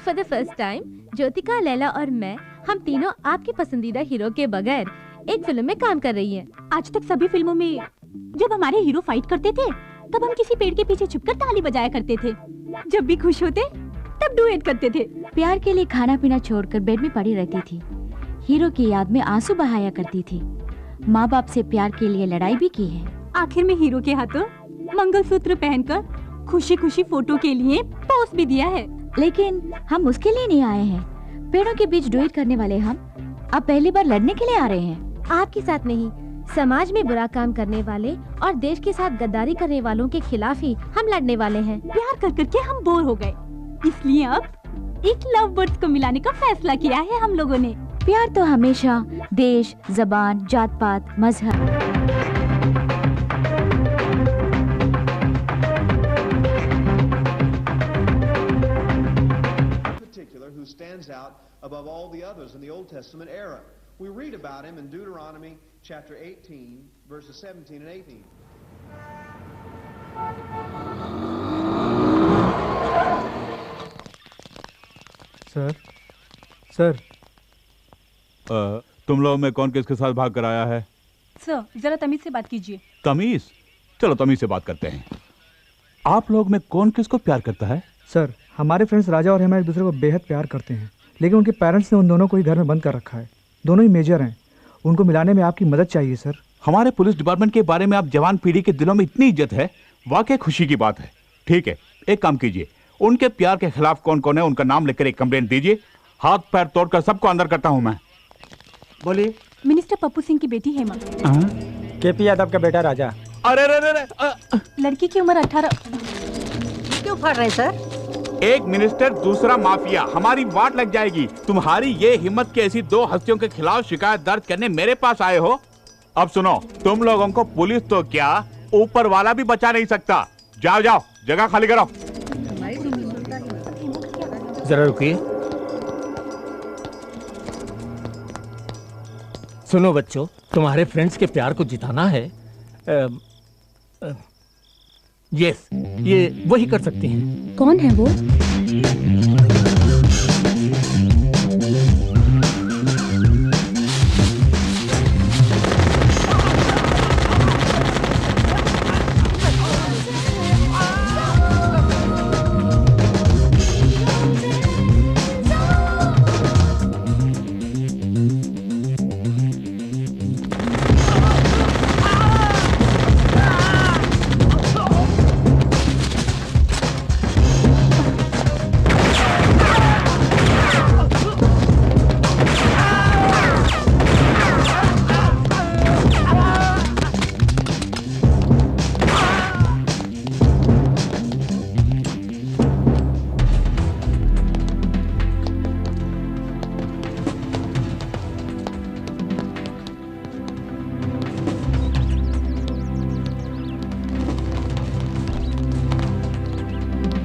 For the first time Jyothika, Laila और मैं, हम तीनों आपके पसंदीदा हीरो के बगैर एक फिल्म में काम कर रही हैं। आज तक सभी फिल्मों में जब हमारे हीरो फाइट करते थे तब हम किसी पेड़ के पीछे छुपकर ताली बजाया करते थे। जब भी खुश होते तब डुएट करते थे। प्यार के लिए खाना पीना छोड़कर बेड में पड़ी रहती थी। हीरो की याद में आंसू बहाया करती थी। माँ बाप से प्यार के लिए लड़ाई भी की है। आखिर में हीरो के हाथों मंगलसूत्र पहनकर खुशी खुशी फोटो के लिए पोस्ट भी दिया है। लेकिन हम उसके लिए नहीं आए हैं। पेड़ों के बीच डुएट करने वाले हम अब पहली बार लड़ने के लिए आ रहे हैं। आपके साथ नहीं, समाज में बुरा काम करने वाले और देश के साथ गद्दारी करने वालों के खिलाफ ही हम लड़ने वाले हैं। प्यार कर करके हम बोर हो गए, इसलिए अब एक लव बर्ड्स को मिलाने का फैसला किया है हम लोगों ने। प्यार तो हमेशा देश, जबान, जात पात, मजहब who stands out above all the others in the Old Testament era. We read about him in Deuteronomy chapter 18 verses 17 and 18. Sir तुम लोग में कौन किसके साथ भाग कर आया है? सर जरा तमीज से बात कीजिए। तमीज? चलो तमीज से बात करते हैं। आप लोग में कौन किसको प्यार करता है? सर हमारे फ्रेंड्स राजा और हम एक दूसरे को बेहद प्यार करते हैं, लेकिन उनके पेरेंट्स ने उन दोनों को ही घर में बंद कर रखा है। दोनों ही मेजर हैं, उनको मिलाने में आपकी मदद चाहिए सर। हमारे पुलिस डिपार्टमेंट के बारे में आप जवान पीढ़ी के दिलों में इतनी इज्जत है, वाकई खुशी की बात है। ठीक है, एक काम कीजिए, उनके प्यार के खिलाफ कौन कौन है उनका नाम लिखकर एक कंप्लेंट दीजिए। हाथ पैर तोड़कर सबको अंदर करता हूँ मैं। बोलिए। मिनिस्टर पप्पू सिंह की बेटी हेमा। केपी यादव का बेटा राजा। अरे लड़की की उम्र 18। क्यों फाड़ रहे सर? एक मिनिस्टर दूसरा माफिया, हमारी वाट लग जाएगी। तुम्हारी ये हिम्मत की ऐसी दो हस्तियों के खिलाफ शिकायत दर्ज करने मेरे पास आए हो? अब सुनो, तुम लोगों को पुलिस तो क्या ऊपर वाला भी बचा नहीं सकता। जाओ जाओ, जगह खाली करो। जरा रुकिए। सुनो बच्चों, तुम्हारे फ्रेंड्स के प्यार को जिताना है। यस, ये वही कर सकती हैं। कौन है वो?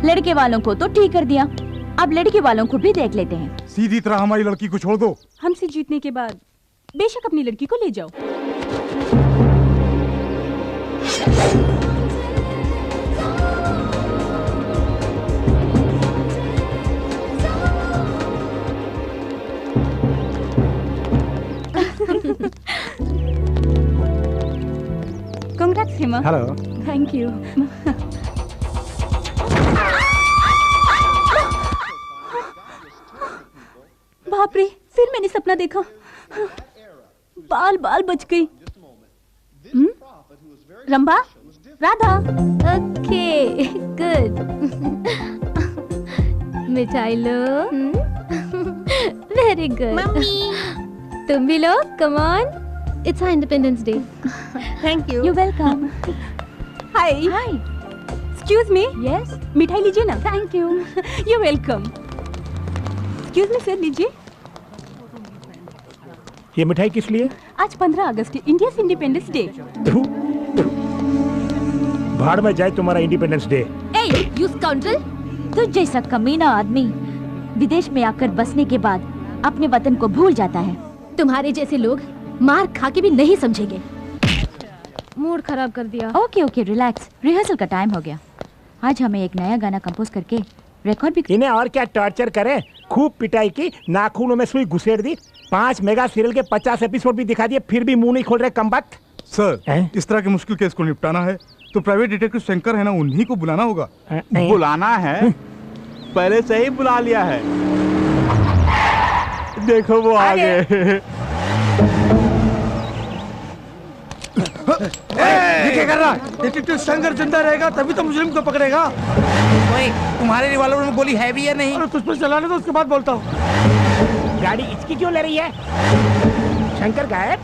लड़के वालों को तो ठीक कर दिया, अब लड़की वालों को भी देख लेते हैं। सीधी तरह हमारी लड़की को छोड़ दो। हमसे जीतने के बाद बेशक अपनी लड़की को ले जाओ। Congrats, Hema. Hello. Thank you. बाप रे, फिर मैंने सपना देखा। बाल बाल बच गई। रंभा, राधा। Okay, good. मिठाई लो। Very good. तुम भी लो, come on. It's our independence day. Thank you. You welcome. Hi. Hi. Excuse me. Yes. मिठाई लीजिए ना। Thank you. You welcome. Excuse me sir, लीजिए। ये मिठाई किस लिए? आज 15 अगस्त है, इंडिया इंडिपेंडेंस डे। भाड़ में जाए तुम्हारा independence day. A, you scoundrel! तुझ जैसा कमीना आदमी विदेश में आकर बसने के बाद अपने वतन को भूल जाता है। तुम्हारे जैसे लोग मार खा के भी नहीं समझेंगे। मूड खराब कर दिया। Okay okay, relax. रिहर्सल का टाइम हो गया। आज हमें एक नया गाना कंपोज करके रिकॉर्ड भी। इन्हें और क्या टॉर्चर करें, खूब पिटाई की, नाखूनों में सुई घुसेड़ दी, 5 मेगा सीरियल के 50 एपिसोड भी दिखा दिए, फिर भी मुंह नहीं खोल रहे कमबख्त। सर इस तरह के मुश्किल केस को निपटाना है तो प्राइवेट डिटेक्टिव शंकर है ना, उन्हीं को बुलाना होगा। बुलाना है? पहले से ही बुला लिया है। देखो वो आ गए। ये क्या कर रहा है? डिटेक्टिव शंकर जिंदा रहेगा तभी तो मुजरिम को पकड़ेगा। तुम्हारे रिवॉल्वर में गोली है भी या नहीं? अरे तुझ पर चलाने तो उसके बाद बोलता हूँ। गाड़ी इसकी क्यों ले रही है? शंकर गायब।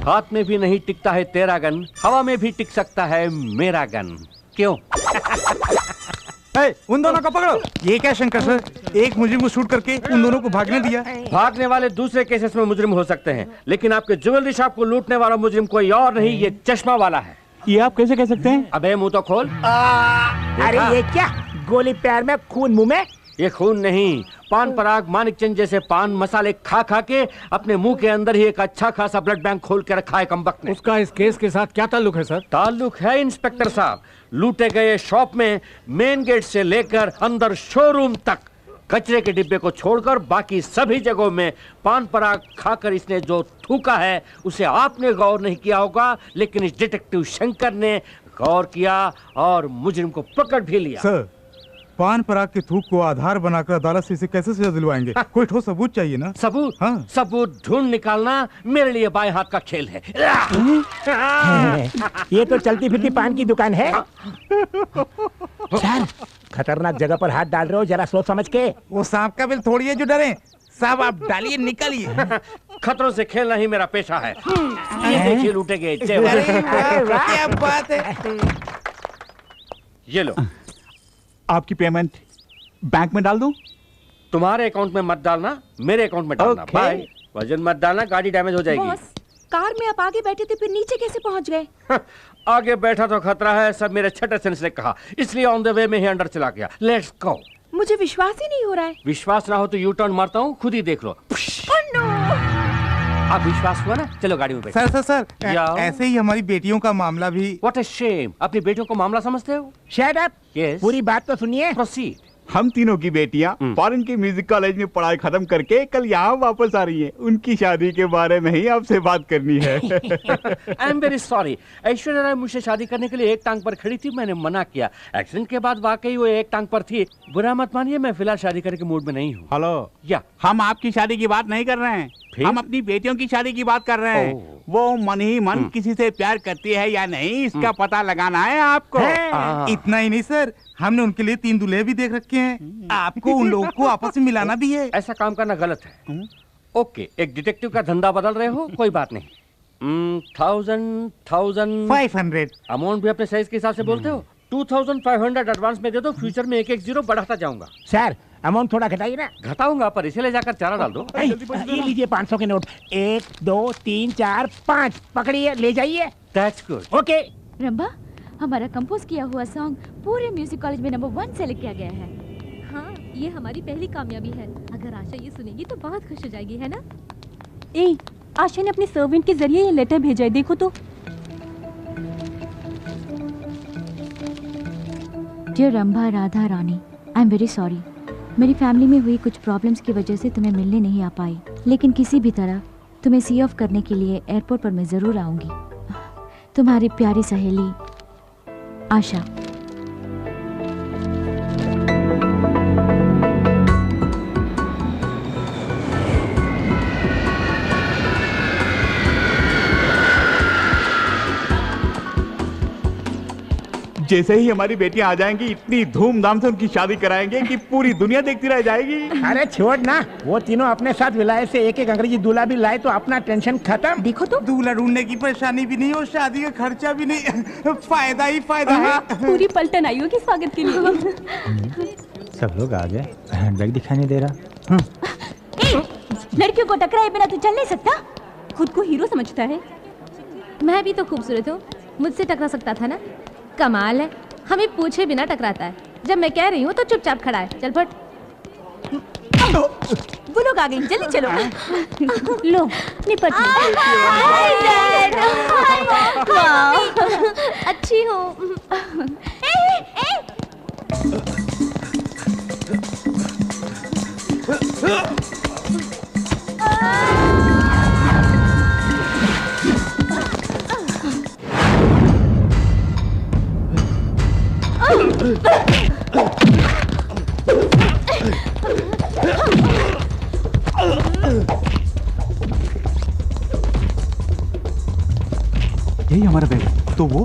हाथ में भी नहीं टिकता है तेरा गन, हवा में भी टिक सकता है मेरा गन। क्यों? उन दोनों को पकड़ो। ये क्या शंकर सर, एक मुजरिम को शूट करके उन दोनों को भागने दिया। भागने वाले दूसरे केसेस में मुजरिम हो सकते हैं, लेकिन आपके ज्वेलरी शॉप को लूटने वाला मुजरिम कोई और नहीं, ये चश्मा वाला है। ये आप कैसे कह सकते हैं? अबे मुंह तो खोल। अरे ये क्या, गोली पैर में खून मुंह में? ये खून नहीं, पान पराग मानिकचंद जैसे पान मसाले खा खा के अपने मुंह के अंदर ही एक अच्छा खासा ब्लड बैंक खोल के रखा है कमबख्त ने। उसका इस केस के साथ क्या ताल्लुक है सर? ताल्लुक है इंस्पेक्टर साहब, लूटे गए शॉप में मेन गेट से लेकर अंदर शोरूम तक कचरे के डिब्बे को छोड़कर बाकी सभी जगहों में पान पराग खाकर इसने जो थूका है उसे आपने गौर नहीं किया होगा, लेकिन इस डिटेक्टिव शंकर ने गौर किया और मुजरिम को पकड़ भी लिया। सर, पान पराग के थूक को आधार बनाकर अदालत से इसे कैसे सजा दिलवाएंगे? कोई ठोस सबूत चाहिए ना। सबूत? हाँ। सबूत ढूंढ निकालना मेरे लिए बाएं हाथ का खेल है। ये तो चलती फिरती पान की दुकान है। सर, खतरनाक जगह पर हाथ डाल रहे हो, जरा सोच समझ के। वो सांप का बिल थोड़ी है जो डरे। साहब आप डालिए, निकलिए। खतरों से खेलना ही मेरा पेशा है। ये देखिए लूटे गए जेवर। क्या बात है। ये लो। आपकी पेमेंट बैंक में डाल दूं? तुम्हारे अकाउंट में मत डालना, मेरे अकाउंट में डालना। बाय। वजन मत डालना, गाड़ी डैमेज हो जाएगी। बॉस, कार में आप आगे बैठे थे, फिर नीचे कैसे पहुंच गए? आगे बैठा तो खतरा है, सब मेरे छठे सेंस ने कहा, इसलिए ऑन द वे में ही अंदर चला गया। Let's go. मुझे विश्वास ही नहीं हो रहा है। विश्वास ना हो तो यू टर्न मारता हूँ, खुद ही देख लो। अब विश्वास हुआ ना? चलो गाड़ी में बैठो। सर सर सर, ऐसे ही हमारी बेटियों का मामला भी। What a shame. अपनी बेटियों को मामला समझते हो? Shut up. यस। पूरी बात तो सुनिए। प्रोसीड। हम तीनों की बेटियां फॉरेन के म्यूजिक कॉलेज में पढ़ाई खत्म करके कल यहाँ वापस आ रही हैं। उनकी शादी के बारे में ही आपसे बात करनी है। I am very sorry. Aishwarya Rai मुझसे शादी करने के लिए एक टांग पर खड़ी थी, मैंने मना किया। एक्सीडेंट के बाद वाकई वो एक टांग पर थी। बुरा मत मानिए, मैं फिलहाल शादी करने के मूड में नहीं हूँ। हेलो, या हम आपकी शादी की बात नहीं कर रहे हैं, हम अपनी बेटियों की शादी की बात कर रहे हैं। वो मन ही मन किसी से प्यार करती है या नहीं, इसका पता लगाना है आपको। इतना ही नहीं सर, हमने उनके लिए 3 दूल्हे भी देख रखे हैं। आपको उन लोगों को आपस में मिलाना भी है। ऐसा काम करना गलत है। ओके, एक डिटेक्टिव का धंधा बदल रहे हो, कोई बात नहीं। 500 अमाउंट भी अपने साइज के हिसाब से बोलते हो। 2500 एडवांस में दे दो, फ्यूचर में 1-1 जीरो बढ़ाता जाऊंगा। सर, अमाउंट थोड़ा घटाइए ना। घटाऊंगा, पर इसे ले जाकर चारा डाल दो। ये लीजिए 500 के नोट। 1 2 3 4 5 पकड़िए, ले जाइए। That's good. ओके। रंबा, हमारा कंपोज किया हुआ सॉन्ग पूरे म्यूजिक कॉलेज में नंबर 1 सेलेक्ट किया गया है। हाँ, ये हमारी पहली कामयाबी है। अगर आशा ये सुनेगी तो बहुत खुश हो जाएगी, है ना? ए, आशा ने अपने सर्वेंट के जरिए ये लेटर भेजा है, देखो तो। Dear Rambha Radha Rani, I am very sorry. मेरी फैमिली में हुई कुछ प्रॉब्लम्स की वजह से तुम्हें मिलने नहीं आ पाई, लेकिन किसी भी तरह तुम्हें सी ऑफ करने के लिए एयरपोर्ट पर मैं ज़रूर आऊँगी। तुम्हारी प्यारी सहेली आशा। जैसे ही हमारी बेटियां आ जाएंगी, इतनी धूमधाम से उनकी शादी कराएंगे कि पूरी दुनिया देखती रह जाएगी। अरे छोड़ ना, वो तीनों अपने साथ विलायत से एक अंग्रेजी दूल्हा भी लाए तो अपना टेंशन खत्म। देखो तो, दूल्हा ढूंढने की परेशानी भी नहीं और शादी का खर्चा भी नहीं। फायदा ही फायदा है। पूरी पलटन आई होगी स्वागत के लिए। सब लोग आ गए, हैंडबैग दिखाई नहीं दे रहा। लड़कियों को टकराए बिना तू चल नहीं सकता। खुद को हीरो समझता है। मैं भी तो खूबसूरत हूँ, मुझसे टकरा सकता था ना। कमाल है, हमें पूछे बिना टकराता है। जब मैं कह रही हूँ तो चुपचाप खड़ा है। चल फट। वो लोग आ गए, जल्दी चलो। लो निपट हाय डैड, हाय अच्छी हूँ। यही हमारा बैग है। तो वो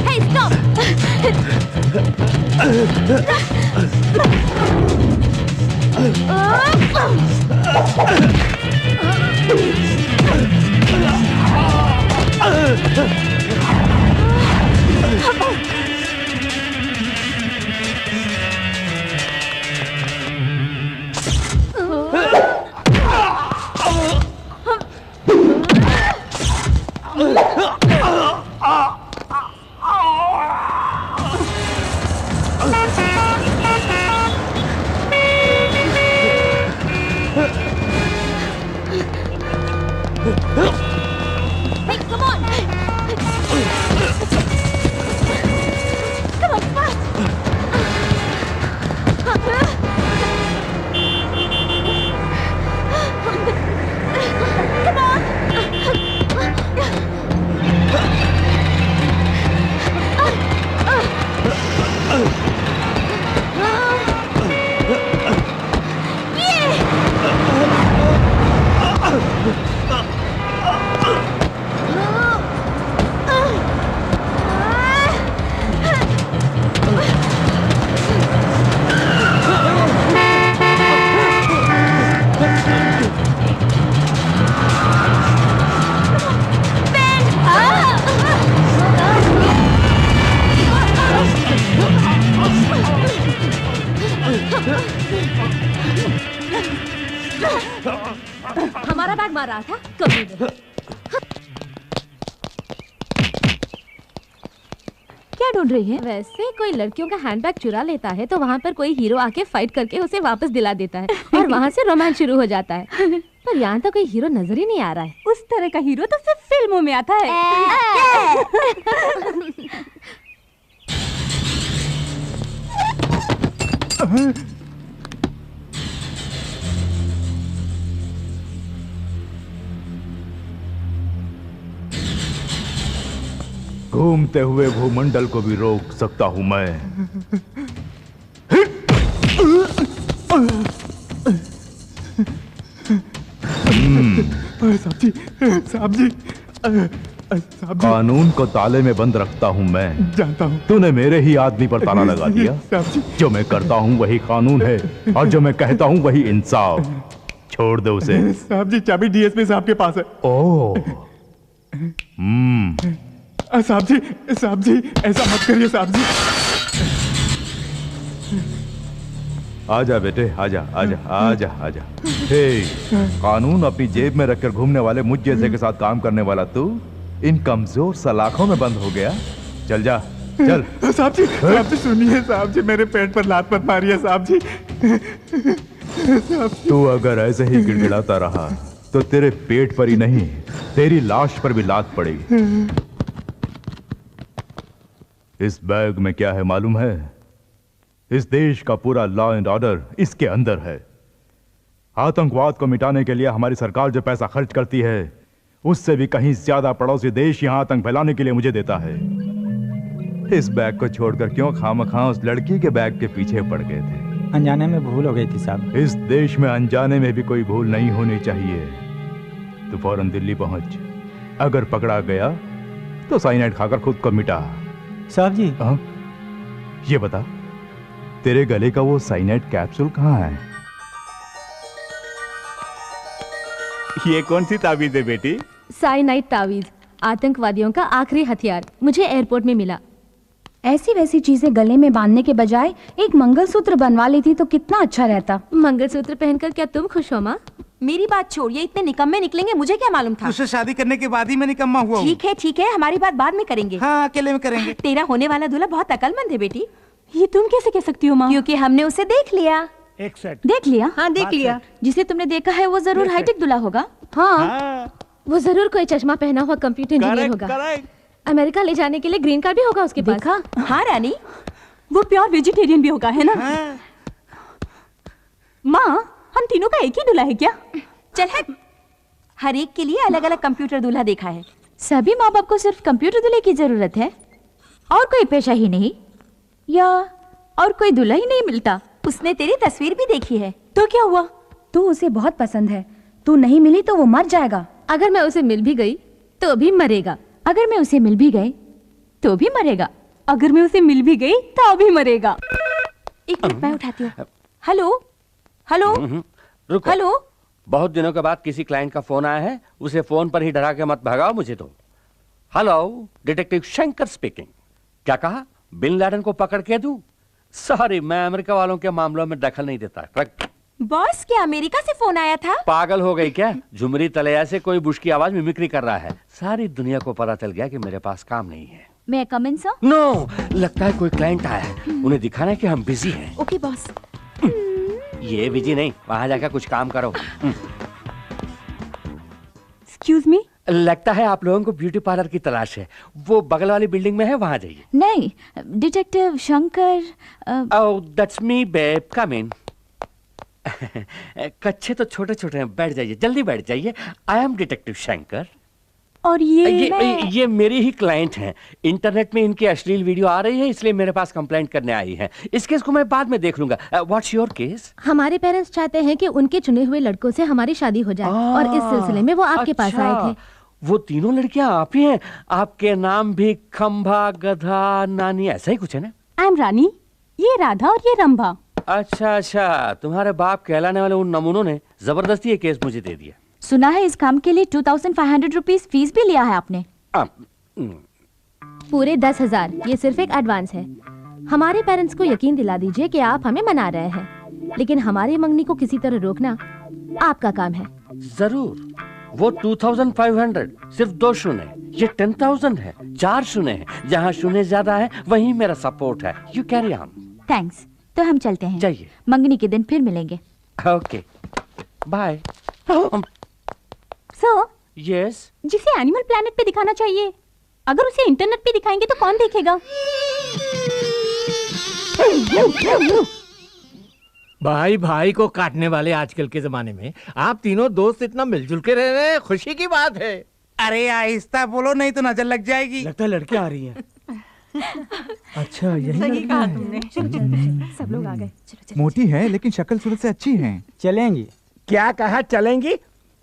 Hey, stop! Hey, come on! Come on, fast! Come on! हमारा बैग मार रहा था कभी नहीं। क्या ढूंढ रही है? वैसे कोई लड़कियों का हैंडबैग चुरा लेता है तो वहाँ पर कोई हीरो आके फाइट करके उसे वापस दिला देता है और वहाँ से रोमांस शुरू हो जाता है। पर यहाँ तो कोई हीरो नजर ही नहीं आ रहा है। उस तरह का हीरो तो सिर्फ फिल्मों में आता है। घूमते हुए भूमंडल को भी रोक सकता हूं मैं। साहब जी, साहब जी, कानून को ताले में बंद रखता हूं मैं। जानता हूं। तूने मेरे ही आदमी पर ताला लगा दिया। जो मैं करता हूं वही कानून है और जो मैं कहता हूं वही इंसाफ। छोड़ दो उसे। साहब जी, चाबी डीएसपी साहब के पास है। ओह, साहब जी, ऐसा मत करिए साहब जी। आजा बेटे, आजा आजा आजा आजा। हे, कानून अपनी जेब में रखकर घूमने वाले मुझ जैसे के साथ काम करने वाला तू इन कमजोर सलाखों में बंद हो गया। चल जा, चल। साहब जी सुनिए साहब जी, मेरे पेट पर लात मत मारिए साहब जी। तू अगर ऐसे ही गिड़गिड़ाता रहा तो तेरे पेट पर ही नहीं, तेरी लाश पर भी लात पड़ेगी। इस बैग में क्या है मालूम है? इस देश का पूरा लॉ एंड ऑर्डर इसके अंदर है। आतंकवाद को मिटाने के लिए हमारी सरकार जो पैसा खर्च करती है उससे भी कहीं ज्यादा पड़ोसी देश यहां आतंक फैलाने के लिए मुझे देता है। इस बैग को छोड़कर क्यों खामखा उस लड़की के बैग के पीछे पड़ गए थे? अनजाने में भूल हो गई थी साहब। इस देश में अनजाने में भी कोई भूल नहीं होनी चाहिए। तो फौरन दिल्ली पहुंच, अगर पकड़ा गया तो साइनाइड खाकर खुद को मिटा। साहब जी, ये बता, तेरे गले का वो साइनाइड कैप्सूल कहाँ है? ये कौन सी ताबीज है बेटी? साइनाइड तावीज, आतंकवादियों का आखिरी हथियार। मुझे एयरपोर्ट में मिला। ऐसी वैसी चीजें गले में बांधने के बजाय एक मंगलसूत्र बनवा लेती तो कितना अच्छा रहता। मंगलसूत्र पहनकर क्या तुम खुश हो माँ? मेरी बात छोड़, ये इतने निकम्मे निकलेंगे मुझे क्या मालूम था। उससे शादी करने के बाद ही मैं निकम्मा हुआ हूँ। ठीक है, हमारी बात बाद में करेंगे। हाँ, अकेले में करेंगे। तेरा होने वाला दूल्हा बहुत अकलमंद है बेटी। ये तुम कैसे कह सकती हो माँ? क्योंकि हमने उसे देख लिया। एक सेट देख लिया? हाँ, देख लिया। जिसे तुमने देखा है वो जरूर हाईटेक दूल्हा होगा। हाँ, वो जरूर कोई चश्मा पहना हुआ कंप्यूटर इंजीनियर होगा। अमेरिका ले जाने के लिए ग्रीन कार्ड भी होगा उसके पास। देखा? हाँ रानी, वो प्योर वेजिटेरियन भी होगा, है ना? माँ, हम तीनों का एक ही दूल्हा है क्या? चल है, हर एक के लिए अलग अलग कंप्यूटर दूल्हा देखा है। सभी माँ बाप को सिर्फ कंप्यूटर दूल्हे की जरूरत है और कोई पेशा ही नहीं, या और कोई दूल्हा ही नहीं मिलता। उसने तेरी तस्वीर भी देखी है। तो क्या हुआ? तू उसे बहुत पसंद है, तू नहीं मिली तो वो मर जाएगा। अगर मैं उसे मिल भी गई तो भी मरेगा। अगर मैं उसे मिल भी गई तो भी मरेगा। अगर मैं उसे मिल भी गई तो भी मरेगा। एक मिनट, मैं उठाती हूँ। हेलो हेलो रुको। हेलो। बहुत दिनों के बाद किसी क्लाइंट का फोन आया है, उसे फोन पर ही डरा के मत भगाओ मुझे तो। Hello, detective Shankar speaking. क्या कहा? बिन लादेन को पकड़ के दूं? सॉरी, मैं अमेरिका वालों के मामलों में दखल नहीं देता। बॉस, क्या अमेरिका से फोन आया था? पागल हो गई क्या? झुमरी तलैया से कोई बुश की आवाज मिमिक्री कर रहा है। सारी दुनिया को पता चल गया कि मेरे पास काम नहीं है। मैं कम इन सर? नो, लगता है कोई क्लाइंट आया है, उन्हें दिखाना है कि हम बिजी हैं। Okay boss. ये बिजी नहीं, वहां जाकर कुछ काम करो। Excuse me. लगता है आप लोगों को ब्यूटी पार्लर की तलाश है। वो बगल वाली बिल्डिंग में है, वहां जाइए। नहीं, detective Shankar. Oh, that's me babe, come in. कच्चे तो छोटे छोटे हैं, बैठ जाइए, जल्दी बैठ जाइए। I am detective Shankar. और ये मेरी ही क्लाइंट हैं। इंटरनेट में इनकी अश्लील वीडियो आ रही है, इसलिए मेरे पास कंप्लेंट करने आई है। इस केस को मैं बाद में देख लूंगा। What's your case? हमारे पेरेंट्स चाहते हैं कि उनके चुने हुए लड़कों से हमारी शादी हो जाए और इस सिलसिले में वो आपके पास आए थे। वो तीनों लड़कियां आप ही हैं? आपके नाम भी खंभा, गधा, नानी, ऐसा ही कुछ है ना? आई एम रानी, ये राधा और ये रंभा। अच्छा, तुम्हारे बाप कहलाने वाले उन नमूनों ने जबरदस्ती ये केस मुझे दे दिया। सुना है इस काम के लिए 2500 रुपीस फीस भी लिया है आपने? पूरे 10,000। ये सिर्फ एक एडवांस है। हमारे पेरेंट्स को यकीन दिला दीजिए कि आप हमें मना रहे हैं, लेकिन हमारी मंगनी को किसी तरह रोकना आपका काम है। जरूर। वो 2500 सिर्फ 2 शून्य, ये 10,000 है, 4 शून्य है। जहाँ शून्य ज्यादा है वहीं मेरा सपोर्ट है। You carry on. थैंक्स। तो हम चलते हैं। जाइए। मंगनी के दिन फिर मिलेंगे। Okay, bye. सर। यस। जिसे एनिमल प्लैनेट पे दिखाना चाहिए, अगर उसे इंटरनेट पे दिखाएंगे तो कौन देखेगा? भाई भाई को काटने वाले आजकल के जमाने में आप तीनों दोस्त इतना मिलजुल के रह रहे हैं, खुशी की बात है। अरे आहिस्ता बोलो, नहीं तो नजर लग जाएगी। लगता है लड़कियां आ रही हैं। अच्छा, यही सही लड़की कहा है। तुमने। सब लोग आ गए। मोटी है लेकिन शक्ल सूरत से अच्छी है। चलेंगी? क्या कहा चलेंगी?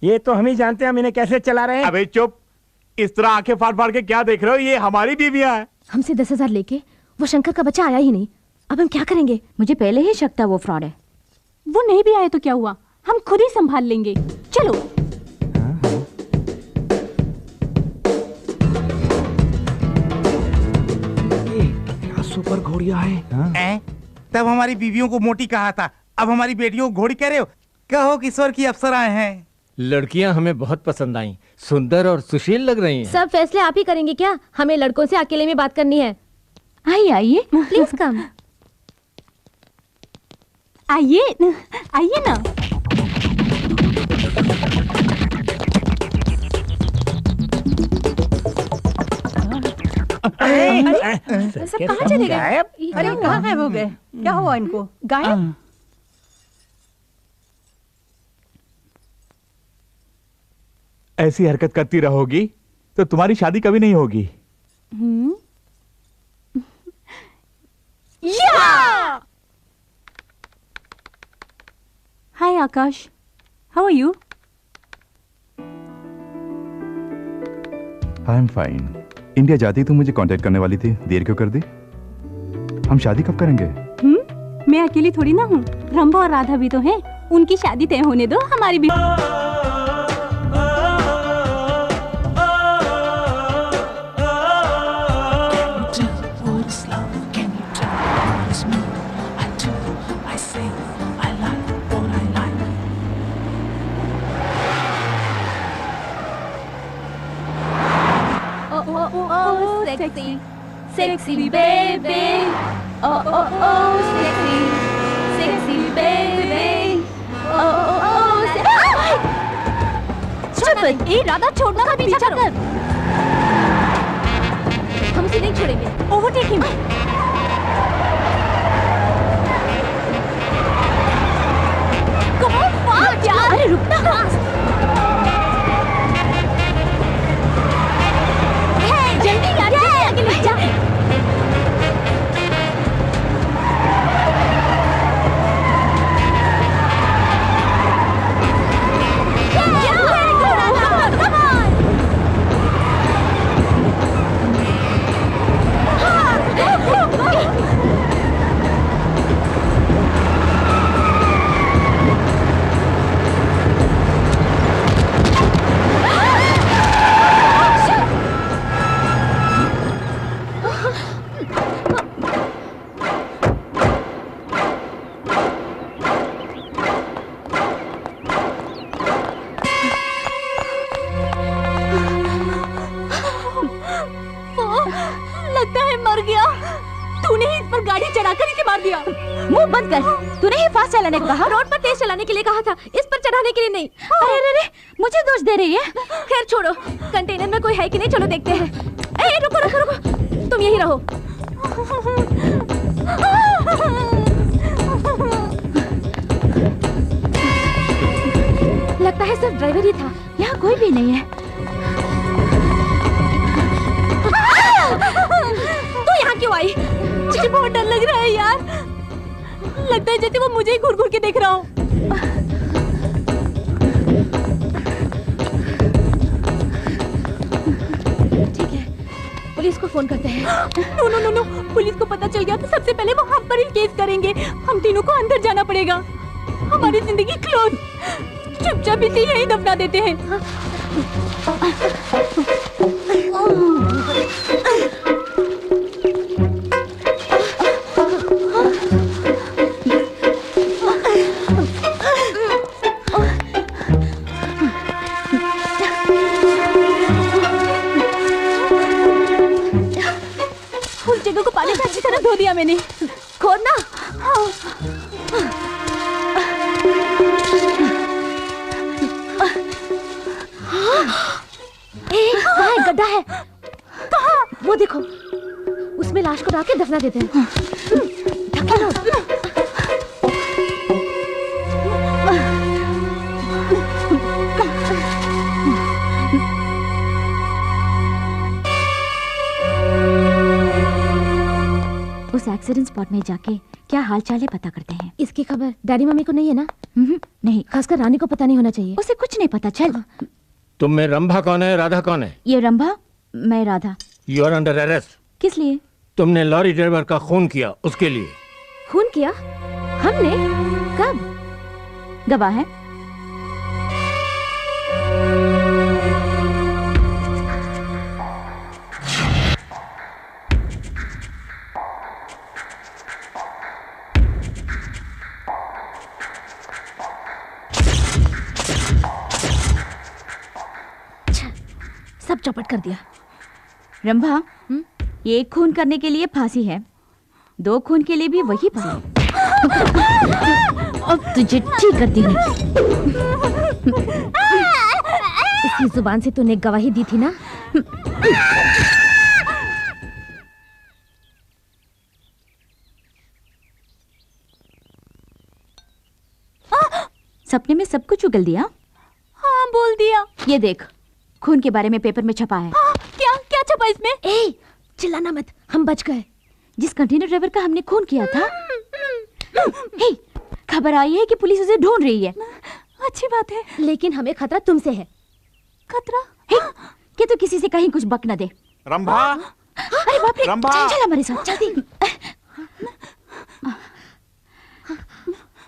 ये तो हम ही जानते हैं हम इन्हें कैसे चला रहे हैं। अबे चुप, इस तरह आंखें फाड़ फाड़ के क्या देख रहे हो? ये हमारी बीवियां हैं। हमसे 10,000 लेके वो शंकर का बच्चा आया ही नहीं। अब हम क्या करेंगे? मुझे पहले ही शक था वो फ्रॉड है। वो नहीं भी आए तो क्या हुआ, हम खुद ही संभाल लेंगे। चलो। सुपर घोड़िया है। तब हमारी बीवियों को मोटी कहा था, अब हमारी बेटियों को घोड़ी कह रहे हो? कहो किशोर की अप्सराएं हैं। लड़कियां हमें बहुत पसंद आईं, सुंदर और सुशील लग रही हैं। सब फैसले आप ही करेंगे क्या? हमें लड़कों से अकेले में बात करनी है। आइए आइए, प्लीज कम। आइए आइए ना। सब कहाँ चले गए? अरे कहाँ गायब हो गए? क्या हुआ इनको? गायब? ऐसी हरकत करती रहोगी तो तुम्हारी शादी कभी नहीं होगी। Hi Akash, how are you? I am fine. India जाती तो मुझे कांटेक्ट करने वाली थी, देर क्यों कर दी? हम शादी कब करेंगे? मैं अकेली थोड़ी ना हूँ, रंभा और राधा भी तो हैं। उनकी शादी तय होने दो, हमारी भी। sexy, sexy baby. Oh oh oh, sexy, sexy baby. Oh oh oh, stupid. ए राधा, छोड़ना मत, पीछा करो। हम उसे नहीं छोड़ेंगे। Overtake him. Come on, fast यार। अरे रुकना। जल्दी यार, आगे ले जा। मुंह बंद कर। तूने ही फास्ट चलाने को कहा। रोड पर तेज चलाने के लिए कहा था, इस पर चढ़ाने के लिए नहीं। अरे अरे अरे, मुझे दोष दे रही है। खैर छोड़ो, कंटेनर में कोई है कि नहीं, चलो देखते हैं। ए रुको रुको रुको, तुम यहीं रहो। लगता है सिर्फ ड्राइवर ही था, यहाँ कोई भी नहीं है। तू यहाँ क्यों आई? मुझे बहुत डर लग रहा है यार, लगता है जैसे वो मुझे ही घूर घूर के देख रहा हूँ। ठीक है, पुलिस को फोन करते हैं। No no no no, police को पता चल गया तो सबसे पहले वो हम पर ही केस करेंगे। हम तीनों को अंदर जाना पड़ेगा, हमारी जिंदगी क्लोज। चुपचाप इसे यहीं दफना देते हैं। जगह को पानी से अच्छी तरह धो दिया मैंने। खोदना। वहाँ एक गड्ढा है। कहाँ? वो देखो, उसमें लाश को डाल के दफना देते हैं। ढके लो। उस एक्सीडेंट स्पॉट में जाके क्या हाल चाल है पता करते हैं। इसकी खबर डैडी मम्मी को नहीं है ना? नहीं, खासकर रानी को पता नहीं होना चाहिए। उसे कुछ नहीं पता। चल। तुम में रंभा कौन है, राधा कौन है? ये रंभा, मैं Radha. You are under arrest. किस लिए? तुमने लॉरी ड्राइवर का खून किया, उसके लिए। खून किया? हमने? कब? गवाह है। सब चौपट कर दिया। रंभा, एक खून करने के लिए फांसी है, 2 खून के लिए भी वही फांसी। अब तुझे ठीक करती हूँ। इसकी जुबान से तूने गवाही दी थी ना? सपने में सब कुछ उगल दिया। हाँ, बोल दिया। ये देख, खून के बारे में पेपर में छपा है। क्या क्या छपा इसमें? ए, चिल्लाना मत, हम बच गए। जिस कंटेनर ड्राइवर का हमने खून किया था, हे, खबर आई है कि पुलिस उसे ढूंढ रही है। अच्छी बात है, लेकिन हमें खतरा तुमसे है। खतरा? हे, कि तू किसी से कहीं कुछ बक न दे। रंभा, अरे बाप रे, रंभा, चल चल हमारे साथ, जल्दी।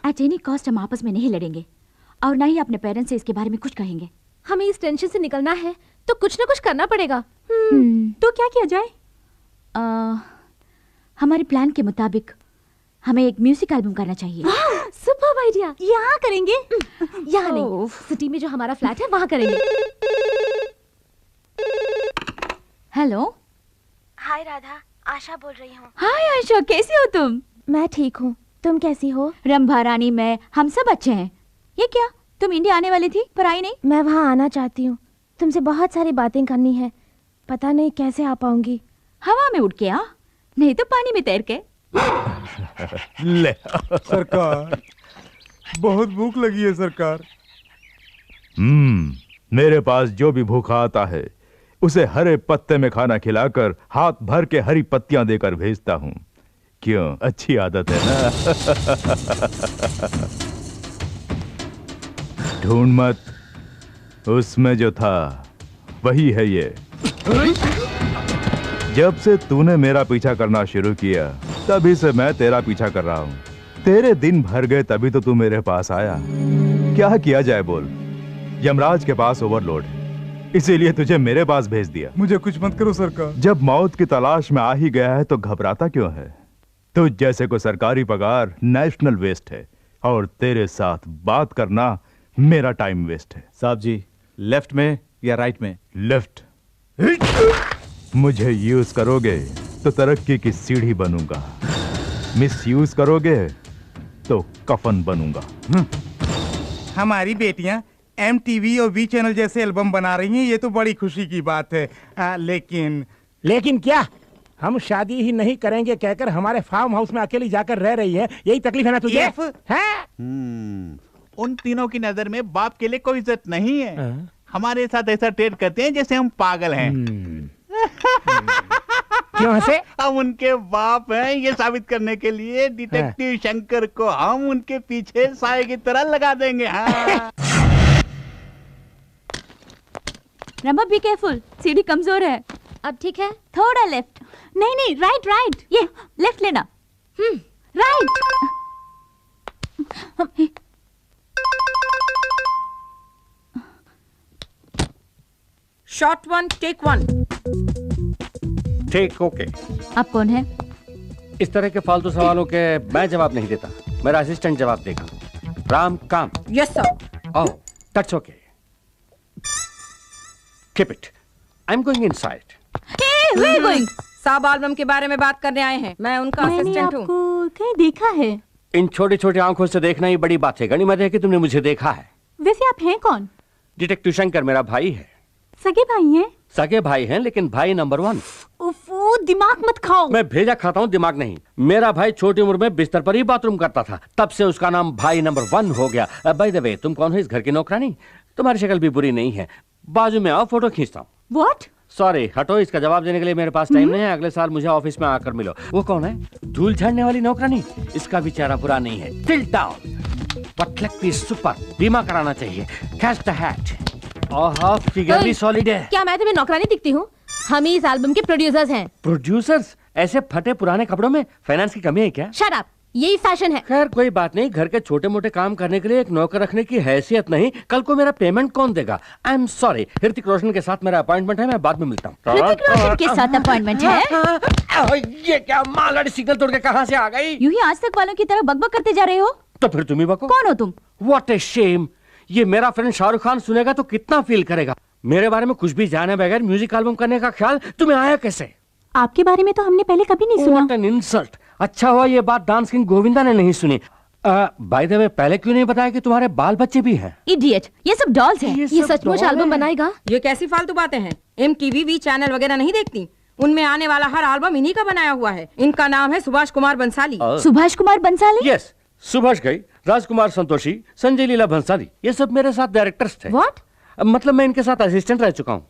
एट एनी कॉस्ट हम आपस में नहीं लड़ेंगे और ना ही अपने पेरेंट्स से इसके बारे में कुछ कहेंगे। हमें इस टेंशन से निकलना है तो कुछ ना कुछ करना पड़ेगा। तो क्या किया जाए? हमारे प्लान के मुताबिक हमें एक म्यूजिक एल्बम करना चाहिए। Superb idea. यहाँ करेंगे? यहाँ नहीं, सिटी में जो हमारा फ्लैट है वहाँ करेंगे। हेलो, हाय राधा, आशा बोल रही हूँ। हाय आशा, कैसी हो तुम? मैं ठीक हूँ, तुम कैसी हो? रंभा रानी, मैं, हम सब अच्छे हैं। ये क्या, तुम इंडिया आने वाली थी पर आई नहीं? मैं वहाँ आना चाहती हूँ, तुमसे बहुत सारी बातें करनी है, पता नहीं कैसे आ पाऊंगी। हवा में उड़ के आ, नहीं तो पानी में तैर के। ले सरकार, बहुत भूख लगी है सरकार। मेरे पास जो भी भूखा आता है उसे हरे पत्ते में खाना खिलाकर हाथ भर के हरी पत्तियां देकर भेजता हूं। क्यों, अच्छी आदत है ना? ढूंढ मत, उसमें जो था वही है ये। जब से तूने मेरा पीछा करना शुरू किया तभी से मैं तेरा पीछा कर रहा हूं। तेरे दिन भर गए तभी तो तू मेरे पास आया। क्या किया जाए बोल? यमराज के पास ओवरलोड है, इसीलिए तुझे मेरे पास भेज दिया। मुझे कुछ मत करो सरकार। जब मौत की तलाश में आ ही गया है तो घबराता क्यों है? तुझ जैसे को सरकारी पगार नेशनल वेस्ट है और तेरे साथ बात करना मेरा टाइम वेस्ट है। साहब जी, लेफ्ट में या राइट में? लेफ्ट। मुझे यूज करोगे तो तरक्की की सीढ़ी बनूंगा, मिस यूज करोगे तो कफन बनूंगा। हमारी बेटियां MTV और V चैनल जैसे एल्बम बना रही हैं, ये तो बड़ी खुशी की बात है। लेकिन क्या हम शादी ही नहीं करेंगे कहकर हमारे फार्म हाउस में अकेली जाकर रह रही है, यही तकलीफ है ना तुझे? उन तीनों की नजर में बाप के लिए कोई इज्जत नहीं है। हमारे साथ ऐसा ट्रीट करते हैं जैसे हम पागल हैं। क्यों हंसे? हम उनके बाप हैं ये साबित करने के लिए डिटेक्टिव शंकर को हम उनके पीछे साए की तरह लगा देंगे। हाँ। रमा, बी केयरफुल, सीढ़ी कमजोर है। अब ठीक है? थोड़ा लेफ्ट। नहीं नहीं, राइट राइट, ये लेफ्ट लेना। राइट। Shot 1 take 1। ठीक, ओके। आप कौन है? इस तरह के फालतू सवालों के मैं जवाब नहीं देता, मेरा असिस्टेंट जवाब देगा। राम काम। Yes sir. Oh, that's okay. Keep it, I am going inside. Hey, where are you going? साब एल्बम के बारे में बात करने आए हैं, मैं उनका असिस्टेंट हूँ। आपको कहीं देखा है? इन छोटी छोटी आंखों से देखना ही बड़ी बात है। गनीमत है कि तुमने मुझे देखा है। वैसे आप हैं कौन? डिटेक्टिव शंकर मेरा भाई है। सगे भाई हैं? सगे भाई हैं लेकिन भाई नंबर 1। उफ़, दिमाग मत खाओ। मैं भेजा खाता हूँ, दिमाग नहीं। मेरा भाई छोटी उम्र में बिस्तर पर ही बाथरूम करता था, तब से उसका नाम भाई नंबर 1 हो गया। बाय द वे, तुम कौन हो इस घर की नौकरानी? तुम्हारी शक्ल भी बुरी नहीं है, बाजू में आओ, फोटो खींचता हूँ। What? सॉरी, हटो, इसका जवाब देने के लिए मेरे पास टाइम नहीं है। अगले साल मुझे ऑफिस में आकर मिलो। वो कौन है? धूल झाड़ने वाली नौकरानी? इसका भी चेहरा बुरा नहीं है। Tilt down, but leg piece super, बीमा कराना चाहिए। Catch the hat. Oh, figure भी सॉलिड है। क्या मैं तुम्हें नौकरानी दिखती हूँ? हम ही इस एल्बम के प्रोड्यूसर्स हैं। प्रोड्यूसर्स? ऐसे फटे पुराने कपड़ों में फाइनेंस की कमी है क्या? शट अप, यही फैशन है। खैर कोई बात नहीं, घर के छोटे मोटे काम करने के लिए एक नौकर रखने की हैसियत नहीं। कल को मेरा पेमेंट कौन देगा? आई एम सॉरी, ऋतिक रोशन के साथ मेरा अपॉइंटमेंट है, मैं बाद में मिलता हूँ। ऋतिक रोशन के साथ अपॉइंटमेंट है? ये क्या मालगाड़ी सिग्नल तोड़ के कहाँ से आ गई? यूं ही आज तक वालों की तरह बकबक करते जा रहे हो। तो फिर तुम ही बको। कौन हो तुम? What a shame. ये मेरा फ्रेंड शाहरुख खान सुनेगा तो कितना फील करेगा। मेरे बारे में कुछ भी जाने बगैर म्यूजिक एल्बम करने का ख्याल तुम्हें आया कैसे? आपके बारे में तो हमने पहले कभी नहीं सुना। What an insult! अच्छा हुआ ये बात डांस किंग गोविंदा ने नहीं सुनी। बाय द वे, पहले क्यों नहीं बताया कि तुम्हारे बाल बच्चे भी हैं? इडियट, ये सब डॉल्स हैं। ये सचमुच एल्बम बनाएगा? ये कैसी फालतू बातें हैं? MTV V चैनल वगैरह नहीं देखती? उनमें आने वाला हर एल्बम इन्हीं का बनाया हुआ है। इनका नाम है सुभाष कुमार बंसाली। सुभाष कुमार बंसाली? यस, सुभाष घई, राजकुमार संतोषी, संजय लीला भंसाली, ये सब मेरे साथ डायरेक्टर्स थे। What? मतलब मैं इनके साथ असिस्टेंट रह चुका हूँ।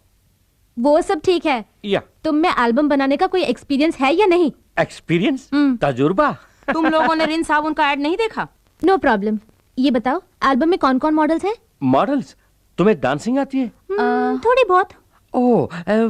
वो सब ठीक है, या तुम में एल्बम बनाने का कोई एक्सपीरियंस है या नहीं? एक्सपीरियंस? तजुर्बा? तुम लोगों ने रिन साबुन का ऐड नहीं देखा? No problem. ये बताओ, एल्बम में कौन कौन मॉडल्स हैं? मॉडल्स? तुम्हें डांसिंग आती है? थोड़ी बहुत। ओह,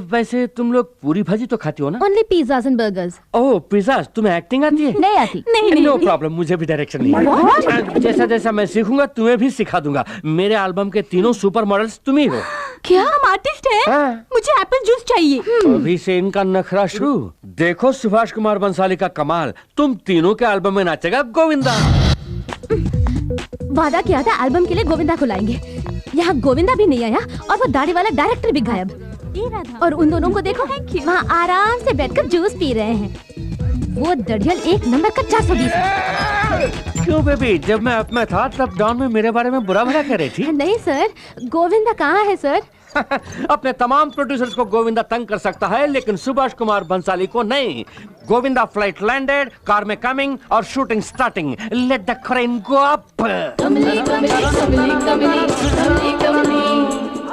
वैसे तुम लोग पूरी भाजी तो खाती हो ना? Only pizzas and burgers. Oh, pizzas. तुम्हें एक्टिंग आती है? नहीं आती। नहीं। नो प्रॉब्लम, मुझे भी डायरेक्शन नहीं है। जैसा जैसा मैं सीखूंगा तुम्हें भी सिखा दूंगा। मेरे एल्बम के तीनों सुपर मॉडल्स तुम ही हो। क्या हम आर्टिस्ट हैं? मुझे एप्पल जूस चाहिए। अभी से इनका नखरा शुरू। देखो सुभाष कुमार बंसाली का कमाल, तुम तीनों के एल्बम में नाचेगा गोविंदा। वादा किया था एल्बम के लिए गोविंदा को लाएंगे। यहाँ गोविंदा भी नहीं आया और वो दाढ़ी वाला डायरेक्टर भी गायब। और उन दोनों को देखो वहाँ आराम से बैठकर जूस पी रहे हैं। वो दड़ियल 1 नंबर का 420 है। क्यों बेबी, जब मैं अप में था तब डॉन में मेरे बारे में बुरा भला कह रही थी। नहीं सर, गोविंदा कहाँ है सर? अपने तमाम प्रोड्यूसर्स को गोविंदा तंग कर सकता है, लेकिन सुभाष कुमार बंसाली को नहीं। गोविंदा फ्लाइट लैंडेड, कार में कमिंग और shooting starting. Let the crane go up. कमली कमली कमली कमली कमली कमली कमली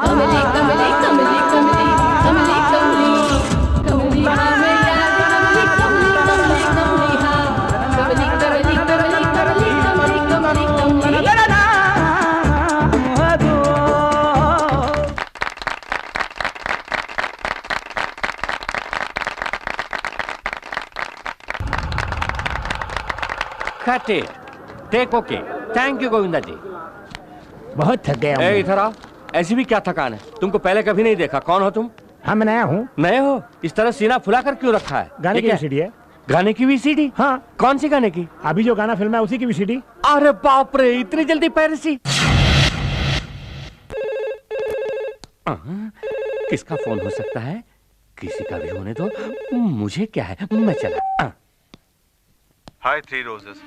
कमली कमली कमली कमली कमली कमली हाँ मेरा कमली कमली कमली कमली हाँ कमली कमली कमली कमली कमली कमली कमली Cut it. Take okay. Thank you Govinda जी। बहुत थक गया हूँ। इधर आओ। ऐसी भी क्या थकान है? तुमको पहले कभी नहीं देखा। कौन हो तुम? हाँ मैं नया हूँ। नए हो? इस तरह सीना फुलाकर क्यों रखा है? गाने की वीसीडी है। गाने की वीसीडी? हाँ। कौन सी गाने की? अभी जो गाना फिल्म है उसी की वीसीडी। अरे बाप रे, इतनी जल्दी पायरेसी? किसका फोन हो सकता है? किसी का भी होने दो, मुझे क्या है, मैं चला। हाय 3 रोजेस।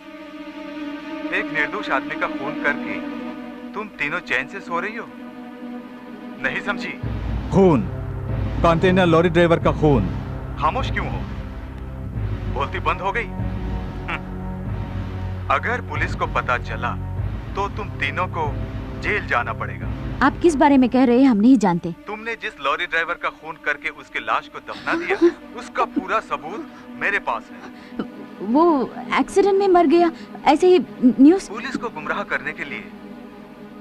एक निर्दोष आदमी का खून करके तुम तीनों चैन से सो रही हो? नहीं समझी? खून, कंटेनर लॉरी ड्राइवर का खून। खामोश क्यों हो? बोलती बंद हो गई? अगर पुलिस को पता चला तो तुम तीनों को जेल जाना पड़ेगा। आप किस बारे में कह रहे हैं हम नहीं जानते। तुमने जिस लॉरी ड्राइवर का खून करके उसकी लाश को दफना दिया, उसका पूरा सबूत मेरे पास है। वो एक्सीडेंट में मर गया, ऐसे ही न्यूज़। पुलिस को गुमराह करने के लिए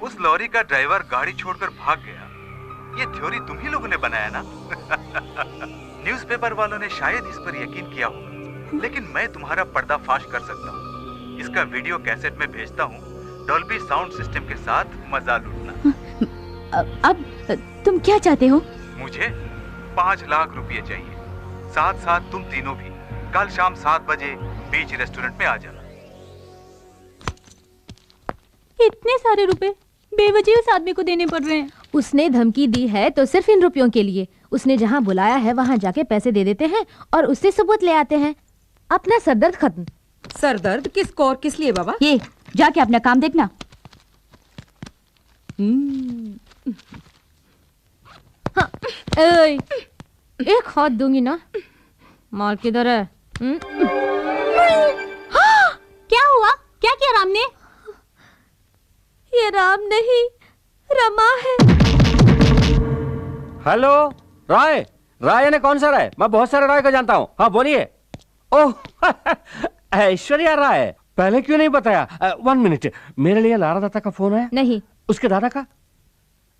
उस लॉरी का ड्राइवर गाड़ी छोड़कर भाग गया। ये थ्योरी तुम ही लोगों ने बनाया ना? न्यूज़पेपर वालों ने शायद इस पर यकीन किया होगा, लेकिन मैं तुम्हारा पर्दाफाश कर सकता हूँ। इसका वीडियो कैसेट में भेजता हूँ। डॉल्बी साउंड सिस्टम के साथ मजा लूटना। अब तुम क्या चाहते हो? मुझे 5 लाख रुपए चाहिए। साथ साथ तुम तीनों भी कल शाम 7 बजे बीच रेस्टोरेंट में आ जाना। इतने सारे रुपए बेवजह उस आदमी को देने पड़ रहे हैं। उसने धमकी दी है तो सिर्फ इन रुपयों के लिए। उसने जहाँ बुलाया है वहाँ जाके पैसे दे देते हैं और उससे सबूत ले आते हैं। अपना सरदर्द खत्म। सरदर्द किसको और किस लिए बाबा? ये जाके अपना काम देखना। हाँ, एक हाथ दूंगी ना। माल किधर है? क्या हुआ? क्या किया राम ने? ये राम नहीं, रमा है। हेलो, राय। राय ने कौन सा राय? मैं बहुत सारे राय को जानता हूँ। हाँ बोलिए। ओह ऐश्वर्या राय, पहले क्यों नहीं बताया? 1 मिनट, मेरे लिए लारा दत्ता का फोन आया? नहीं। उसके दादा का?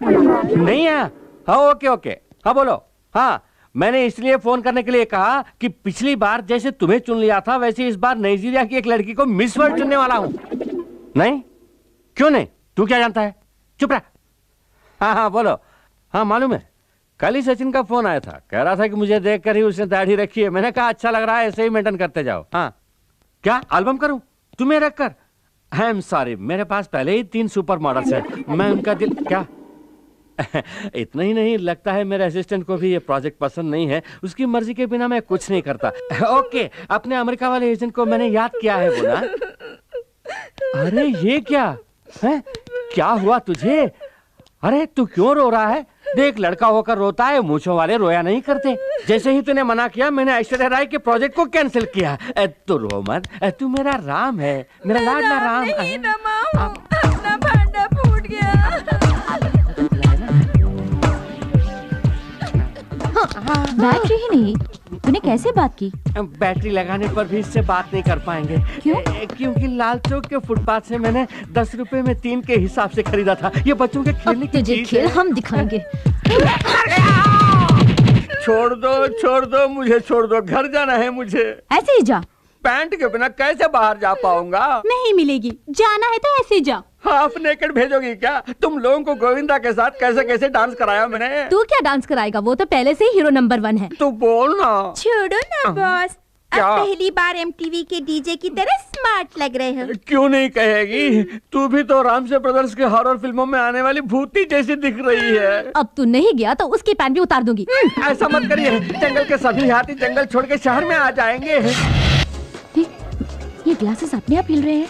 नहीं है। हाँ ओके ओके, हाँ बोलो। हाँ मैंने इसलिए फोन करने के लिए कहा कि पिछली बार जैसे तुम्हें चुन लिया था वैसे इस बार नाइजीरिया की एक लड़की को मिस वर्ल्ड चुनने वाला हूं। नहीं? क्यों नहीं? तू क्या जानता है? चुप रह। हाँ हाँ बोलो। हाँ मालूम है, कल ही सचिन का फोन आया था, कह रहा था कि मुझे देखकर ही उसने दाढ़ी रखी है। मैंने कहा अच्छा लग रहा है, ऐसे ही मेंटेन करते जाओ। हाँ क्या एल्बम करूं तुम्हें रखकर? आई एम सॉरी, मेरे पास पहले ही 3 सुपर मॉडल्स हैं। मैं उनका दिल क्या इतना ही नहीं, लगता है मेरे असिस्टेंट को भी ये प्रोजेक्ट पसंद नहीं है। उसकी मर्जी के बिना मैं कुछ नहीं करता। ओके, अपने अमेरिका वाले एजेंट को मैंने याद किया है बोला। अरे ये क्या है? क्या हुआ तुझे? अरे तू क्यों रो रहा है? देख लड़का होकर रोता है, मूंछों वाले रोया नहीं करते। जैसे ही तूने मना किया मैंने ऐश्वर्या राय के प्रोजेक्ट को कैंसिल किया। तू रो मत, तू मेरा राम है, मेरा लाडला राम। अपना भांडा फूट गया। बैटरी ही नहीं, तूने कैसे बात की? बैटरी लगाने पर भी इससे बात नहीं कर पाएंगे। क्यों? क्योंकि लाल चौक के फुटपाथ से मैंने 10 रुपए में 3 के हिसाब से खरीदा था। ये बच्चों के खेलने की चीज खेल हम दिखाएंगे। छोड़ दो मुझे, छोड़ दो, घर जाना है मुझे। ऐसे ही जा। पैंट के बिना कैसे बाहर जा पाऊंगा? नहीं मिलेगी, जाना है तो ऐसे जा। हाफ नेकेड भेजोगी क्या? तुम लोगों को गोविंदा के साथ कैसे कैसे डांस कराया मैंने। तू क्या डांस कराएगा? वो तो पहले से ही हीरो नंबर 1 है। तू बोल ना। छोड़ो ना बॉस, क्या? अब पहली बार एमटीवी के डीजे की तरह स्मार्ट लग रहे हो। क्यों नहीं कहेगी, तू भी तो रामसे ब्रदर्स के हॉरर फिल्मों में आने वाली भूती जैसी दिख रही है। अब तू नहीं गया तो उसकी पैंट भी उतार दूंगी। ऐसा मत करिए, जंगल के सभी हाथी जंगल छोड़ के शहर में आ जाएंगे। ये ग्लासेस अपने आप हिल रहे हैं।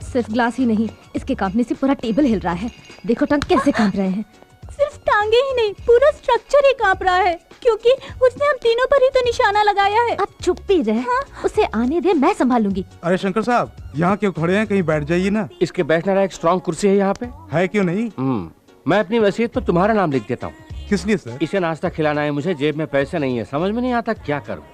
सिर्फ ग्लास ही नहीं, इसके कांपने से पूरा टेबल हिल रहा है। देखो टंग कैसे कांप रहे हैं। सिर्फ टांगे ही नहीं, पूरा स्ट्रक्चर ही कांप रहा है, क्योंकि उसने हम तीनों पर ही तो निशाना लगाया है। अब चुप भी रह। उसे आने दे, मैं संभाल लूंगी। अरे शंकर साहब, यहाँ क्यों खड़े हैं? कहीं बैठ जाइए ना। इसके बैठने वाला एक स्ट्रॉन्ग कुर्सी है यहाँ पे। है क्यों नहीं? मैं अपनी वसीयत पर तुम्हारा नाम लिख देता हूँ। किस लिए सर? इसे नाश्ता खिलाना है मुझे, जेब में पैसे नहीं है, समझ में नहीं आता क्या करूँ।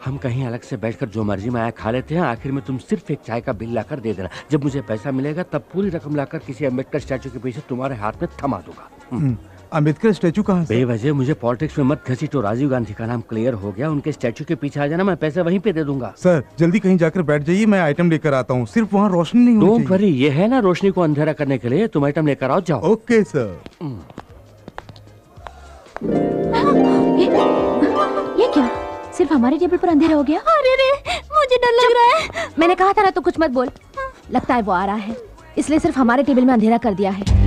हम कहीं अलग से बैठकर जो मर्जी में आया खा लेते हैं, आखिर में तुम सिर्फ एक चाय का बिल लाकर दे देना। जब मुझे पैसा मिलेगा तब पूरी रकम लाकर किसी अम्बेडकर स्टैचू के पीछे तुम्हारे हाथ में थमा दूंगा। अम्बेडकर स्टैचू कहाँ से? बेवजह मुझे पॉलिटिक्स में मत घसीटो, राजीव गांधी का नाम क्लियर हो गया, उनके स्टैचू के पीछे आ जाना, मैं पैसे वहीं पे दे दूंगा। सर जल्दी कहीं जाकर बैठ जाइए, मैं आइटम लेकर आता हूँ। सिर्फ वहाँ रोशनी नहीं होनी चाहिए। वरी ये है ना रोशनी को अंधेरा करने के लिए, तुम आइटम लेकर आओ, जाओ। Okay sir. ये क्या, सिर्फ हमारे टेबल पर अंधेरा हो गया? अरे रे, मुझे डर लग रहा है। मैंने कहा था ना, तो कुछ मत बोल। लगता है वो आ रहा है, इसलिए सिर्फ हमारे टेबल में अंधेरा कर दिया है।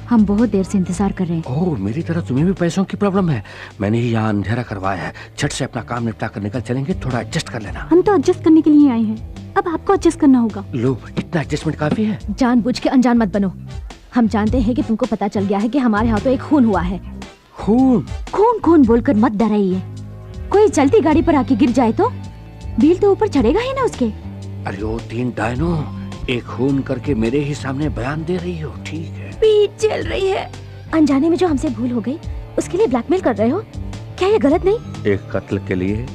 हम बहुत देर से इंतजार कर रहे हैं। ओह, मेरी तरह तुम्हें भी पैसों की प्रॉब्लम है। मैंने ही यहाँ अंधेरा करवाया है। झट से अपना काम निपटा कर निकल चलेंगे, थोड़ा एडजस्ट कर लेना। हम तो एडजस्ट करने के लिए आए हैं, अब आपको एडजस्ट करना होगा। लो, इतना एडजस्टमेंट काफी है। जानबूझ के अनजान मत बनो। हम जानते हैं कि तुमको पता चल गया है कि हमारे हाथों एक खून हुआ है। खून? खून खून बोलकर मत डराइए। कोई चलती गाड़ी पर आके गिर जाए तो बिल तो ऊपर चढ़ेगा ही ना उसके। अरे ओ तीन डायनो, एक खून करके मेरे ही सामने बयान दे रही हो, ठीक है? पीठ चल रही है। अनजाने में जो हमसे भूल हो गई, उसके लिए ब्लैकमेल कर रहे हो, क्या ये गलत नहीं? एक कत्ल के लिए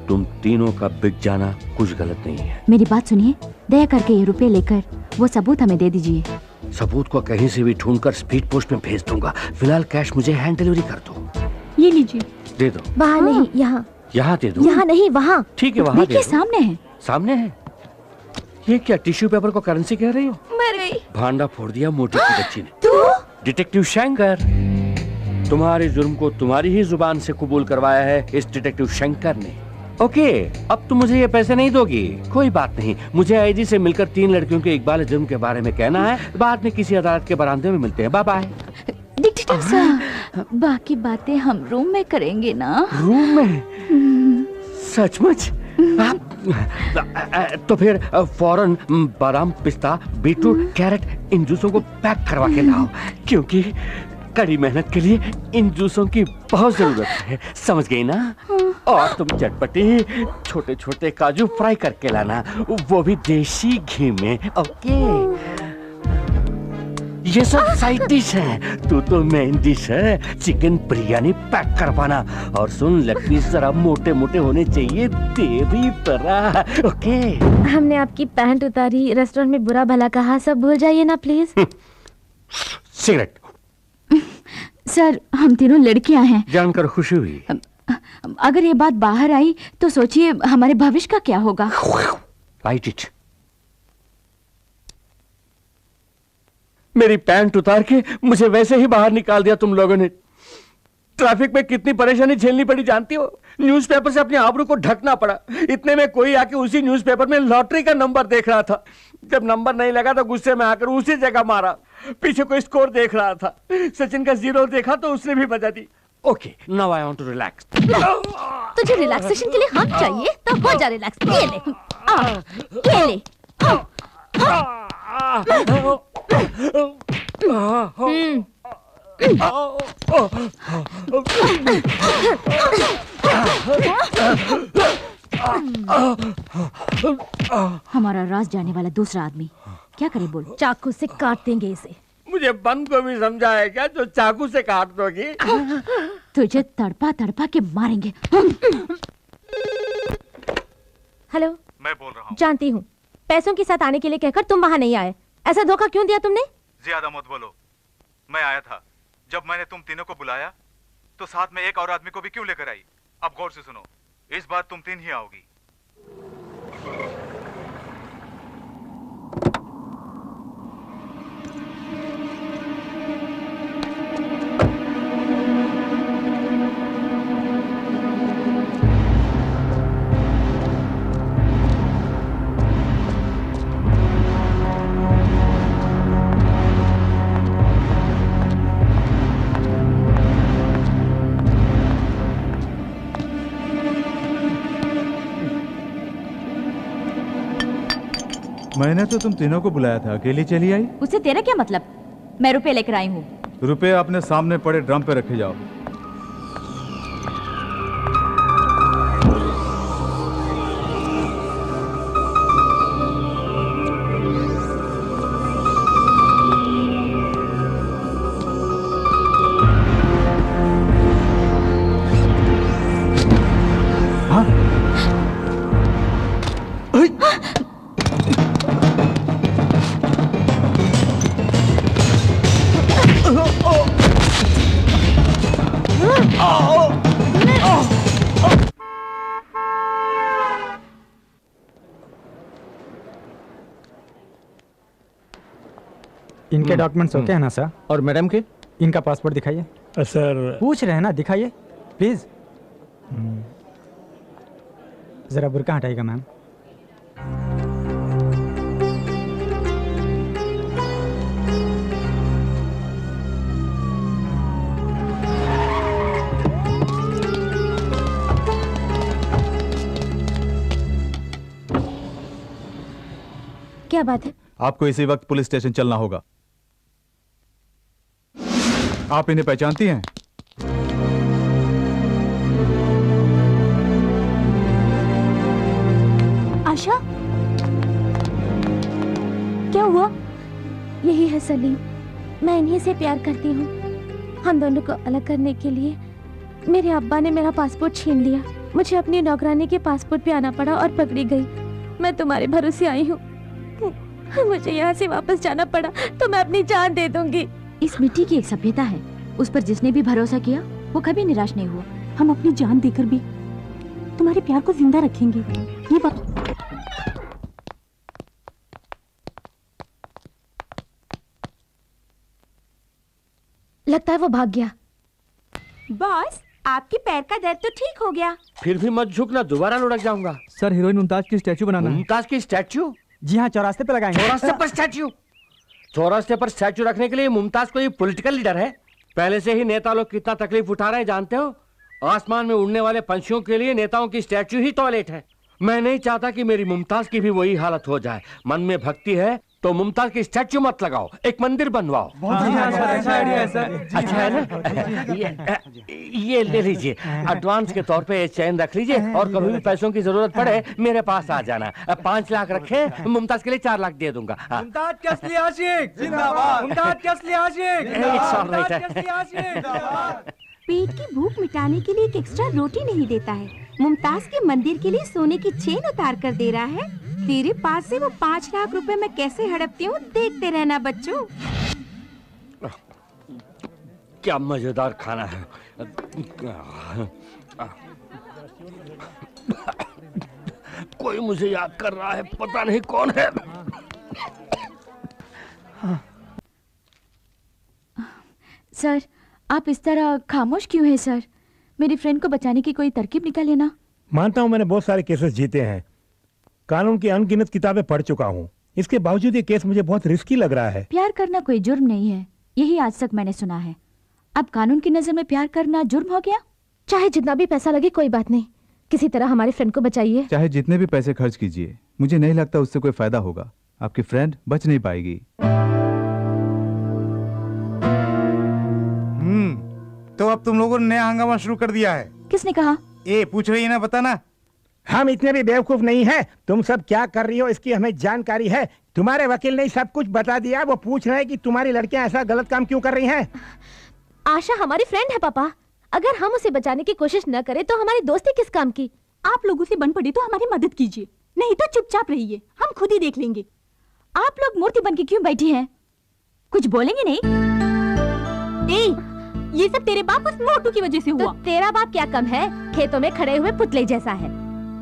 तुम तीनों का बिक जाना कुछ गलत नहीं है। मेरी बात सुनिए, दया करके ये रुपए लेकर वो सबूत हमें दे दीजिए। सबूत को कहीं से भी ढूंढकर स्पीड पोस्ट में भेज दूंगा। फिलहाल कैश मुझे हैंड डिलीवरी कर दो। ये लीजिए। दे दो। वहाँ नहीं, यहाँ। यहाँ दे दो। यहाँ नहीं, वहाँ। ठीक है, वहाँ दे दो। सामने है। सामने है? ये क्या टिश्यू पेपर को करेंसी कह रही हो? मर गई। भांडा फोड़ दिया मोटी की बच्ची ने। तू? डिटेक्टिव शंकर, तुम्हारे जुर्म को तुम्हारी ही जुबान से कबूल करवाया है इस डिटेक्टिव शंकर ने। ओके, अब तुम मुझे ये पैसे नहीं दोगी, कोई बात नहीं। मुझे आईजी से मिलकर 3 लड़कियों के इकबाल जुर्म के बारे में कहना है। बाद में किसी अदालत के बरामदे में मिलते हैं। Bye bye. डिटेक्टिव सर, बाकी बातें हम रूम में करेंगे ना? रूम में? सचमुच? तो फिर फौरन बादाम, पिस्ता, बीटरूट, कैरेट इन जूसों को पैक करवा के लाओ, क्योंकि कड़ी मेहनत के लिए इन जूसों की बहुत जरूरत है, समझ गई ना? और तुम चटपटी छोटे छोटे काजू फ्राई करके लाना, वो भी देसी घी में। ओके, ये सब साइड डिश है, तू तो मेन डिश है। चिकन बिरयानी पैक करवाना। और सुन, लेग पीस जरा मोटे मोटे होने चाहिए, तेरी तरह। ओके। हमने आपकी पैंट उतारी, रेस्टोरेंट में बुरा भला कहा, सब भूल जाइए ना प्लीज। सिगरेट। सर, हम तीनों लड़कियां हैं। जानकर खुशी हुई। अगर ये बात बाहर आई तो सोचिए हमारे भविष्य का क्या होगा। Right it. मेरी पैंट उतार के मुझे वैसे ही बाहर निकाल दिया तुम लोगों ने। ट्रैफिक में कितनी परेशानी झेलनी पड़ी जानती हो? न्यूज़पेपर से अपने आबरू को ढकना पड़ा। इतने में कोई आके उसी न्यूज़पेपर में लॉटरी का नंबर देख रहा था। जब नंबर नहीं लगा तो गुस्से में आकर उसी जगह मारा। पीछे कोई स्कोर देख रहा था, सचिन का 0 देखा तो उसने भी बजा दी। Okay, now I want to relax. तुझे रिलैक्सेशन के लिए हम चाहिए तो हो जा रिलैक्स। ये ले, ये ले। हमारा राज जाने वाला दूसरा आदमी क्या करे बोल? चाकू से काट देंगे इसे। मुझे बंद को भी समझा है क्या जो चाकू से काट दोगी? तुझे तड़पा तड़पा के मारेंगे। हेलो, मैं बोल रहा हूँ। जानती हूँ, पैसों के साथ आने के लिए कहकर तुम वहाँ नहीं आए। ऐसा धोखा क्यों दिया तुमने? ज्यादा मत बोलो। मैं आया था। जब मैंने तुम तीनों को बुलाया तो साथ में एक और आदमी को भी क्यों लेकर आई? अब गौर से सुनो, इस बार तुम 3 ही आओगी। मैंने तो तुम तीनों को बुलाया था, अकेली चली आई? उससे तेरा क्या मतलब? मैं रुपए लेकर आई हूँ। रुपए अपने सामने पड़े ड्रम पे रखे जाओ। इनके डॉक्यूमेंट्स ओके है ना सर? और मैडम के? इनका पासपोर्ट दिखाइए। सर पूछ रहे हैं ना, दिखाइए प्लीज। जरा बुर्का हटाइएगा मैम। क्या बात है? आपको इसी वक्त पुलिस स्टेशन चलना होगा। आप इन्हें पहचानती हैं? आशा, क्या हुआ? यही है सलीम, मैं इन्हीं से प्यार करती हूँ। हम दोनों को अलग करने के लिए मेरे अब्बा ने मेरा पासपोर्ट छीन लिया। मुझे अपनी नौकरानी के पासपोर्ट पे आना पड़ा और पकड़ी गई। मैं तुम्हारे भरोसे आई हूँ। मुझे यहाँ से वापस जाना पड़ा तो मैं अपनी जान दे दूंगी। इस मिट्टी की एक सभ्यता है, उस पर जिसने भी भरोसा किया वो कभी निराश नहीं हुआ। हम अपनी जान देकर भी तुम्हारे प्यार को जिंदा रखेंगे, ये बात। लगता है वो भाग गया। बॉस, आपके पैर का दर्द तो ठीक हो गया। फिर भी मत झुकना, दोबारा लुढ़क जाऊंगा। सर, हीरोइन मुमताज की स्टैचू बनाना है। मुमताज की स्टैचू? जी हाँ, चौरास्ते पे लगाएंगे। चौरास्ते पर स्टैचू? चौरास्ते पर स्टैचू रखने के लिए मुमताज कोई पॉलिटिकल लीडर है? पहले से ही नेता लोग कितना तकलीफ उठा रहे हैं जानते हो? आसमान में उड़ने वाले पंछियों के लिए नेताओं की स्टैचू ही टॉयलेट है। मैं नहीं चाहता कि मेरी मुमताज की भी वही हालत हो जाए। मन में भक्ति है तो मुमताज की स्टैचू मत लगाओ, एक मंदिर बनवाओ। अच्छा आइडिया है सर। अच्छा है ना? ये ले लीजिए, एडवांस के तौर पे ये चैन रख लीजिए और कभी भी पैसों की जरूरत पड़े मेरे पास आ जाना। 5 लाख रखे, मुमताज के लिए 4 लाख दे दूंगा। मुमताज के असली आशिक जिंदाबाद। मुमताज के असली आशिक जिंदाबाद। पेट की भूख मिटाने के लिए एक एक्स्ट्रा रोटी नहीं देता है, मुमताज के मंदिर के लिए सोने की चेन उतार कर दे रहा है। तेरे पास से वो 5 लाख रुपए मैं कैसे हड़पती हूँ, देखते रहना बच्चों। क्या मजेदार खाना है। कोई मुझे याद कर रहा है, पता नहीं कौन है। सर, आप इस तरह खामोश क्यों हैं सर? मेरी फ्रेंड को बचाने की कोई तरकीब निकालिए ना। मानता हूँ मैंने बहुत सारे केसेस जीते हैं, कानून की अनगिनत किताबें पढ़ चुका हूँ। इसके बावजूद ये केस मुझे बहुत रिस्की लग रहा है। प्यार करना कोई जुर्म नहीं है, यही आज तक मैंने सुना है। अब कानून की नजर में प्यार करना जुर्म हो गया? चाहे जितना भी पैसा लगे कोई बात नहीं, किसी तरह हमारे फ्रेंड को बचाइए। चाहे जितने भी पैसे खर्च कीजिए, मुझे नहीं लगता उससे कोई फायदा होगा। आपकी फ्रेंड बच नहीं पाएगी। तो अब तुम लोगों ने नया हंगामा शुरू कर दिया है। किसने कहा? ए पूछ रही है ना, बता ना। हम इतने भी बेवकूफ नहीं हैं। तुम सब क्या कर रही हो इसकी हमें जानकारी है। तुम्हारे वकील ने सब कुछ बता दिया। वो पूछ रहे हैं कि तुम्हारी लड़कियां ऐसा गलत काम क्यों कर रही हैं। आशा हमारी फ्रेंड है पापा, अगर हम उसे बचाने की कोशिश न करें तो हमारी दोस्ती किस काम की। आप लोगों से बन पड़े तो हमारी मदद कीजिए, नहीं तो चुपचाप रहिए, हम खुद ही देख लेंगे। आप लोग मूर्ति बन के क्यों बैठी हैं? कुछ बोलेंगे नहीं? ये सब तेरे बाप उस मोटू की वजह से हुआ। तो तेरा बाप क्या कम है, खेतों में खड़े हुए पुतले जैसा है।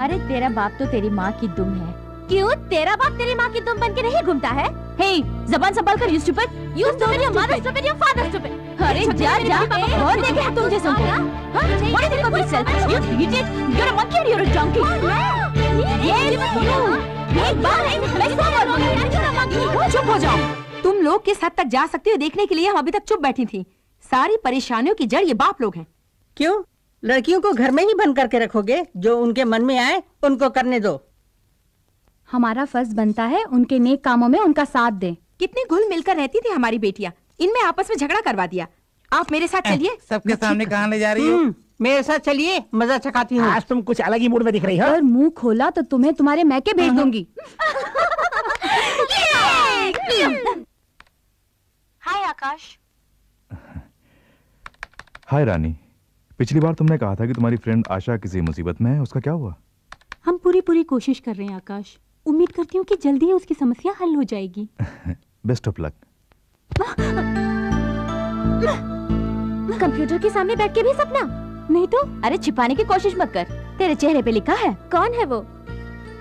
अरे तेरा बाप तो तेरी माँ की दुम है। क्यों तेरा बाप तेरी माँ की दुम बन के नहीं घूमता है? हे, जबान संभाल कर। You stupid, you stupid, your mother stupid, your father stupid. अरे जा जा, बहुत देखे हैं तुम जैसों को। What do you think of yourself? You idiot! You're a monkey or you're a donkey? Yes, you. एक बार है, मैं सब चुप हो जाओ। तुम लोग किस हद तक जा सकती हो देखने के लिए हम अभी तक चुप बैठी थी। सारी परेशानियों की जड़ ये बाप लोग हैं। क्यों लड़कियों को घर में ही बंद करके रखोगे? जो उनके मन में आए उनको करने दो। हमारा फर्ज बनता है उनके नेक कामों में उनका साथ दें। कितनी घुल मिलकर रहती थी हमारी बेटियां, इनमें आपस में झगड़ा करवा दिया। आप मेरे साथ चलिए। सबके सामने कहाँ ले जा रही हो? मेरे साथ चलिए, मजा चखाती हूँ। आज तुम कुछ अलग ही मूड में दिख रही हो। अगर मुंह खोला तो तुम्हें तुम्हारे मैके भेज दूंगी। हाय आकाश। हाय रानी, पिछली बार तुमने कहा था कि तुम्हारी फ्रेंड आशा किसी मुसीबत में है, उसका क्या हुआ? हम पूरी कोशिश कर रहे हैं आकाश। उम्मीद करती हूँ कि जल्दी ही उसकी समस्या हल हो जाएगी। Best of luck. कंप्यूटर के सामने बैठ के भी सपना? नहीं तो। अरे छिपाने की कोशिश मत कर, तेरे चेहरे पे लिखा है। कौन है वो?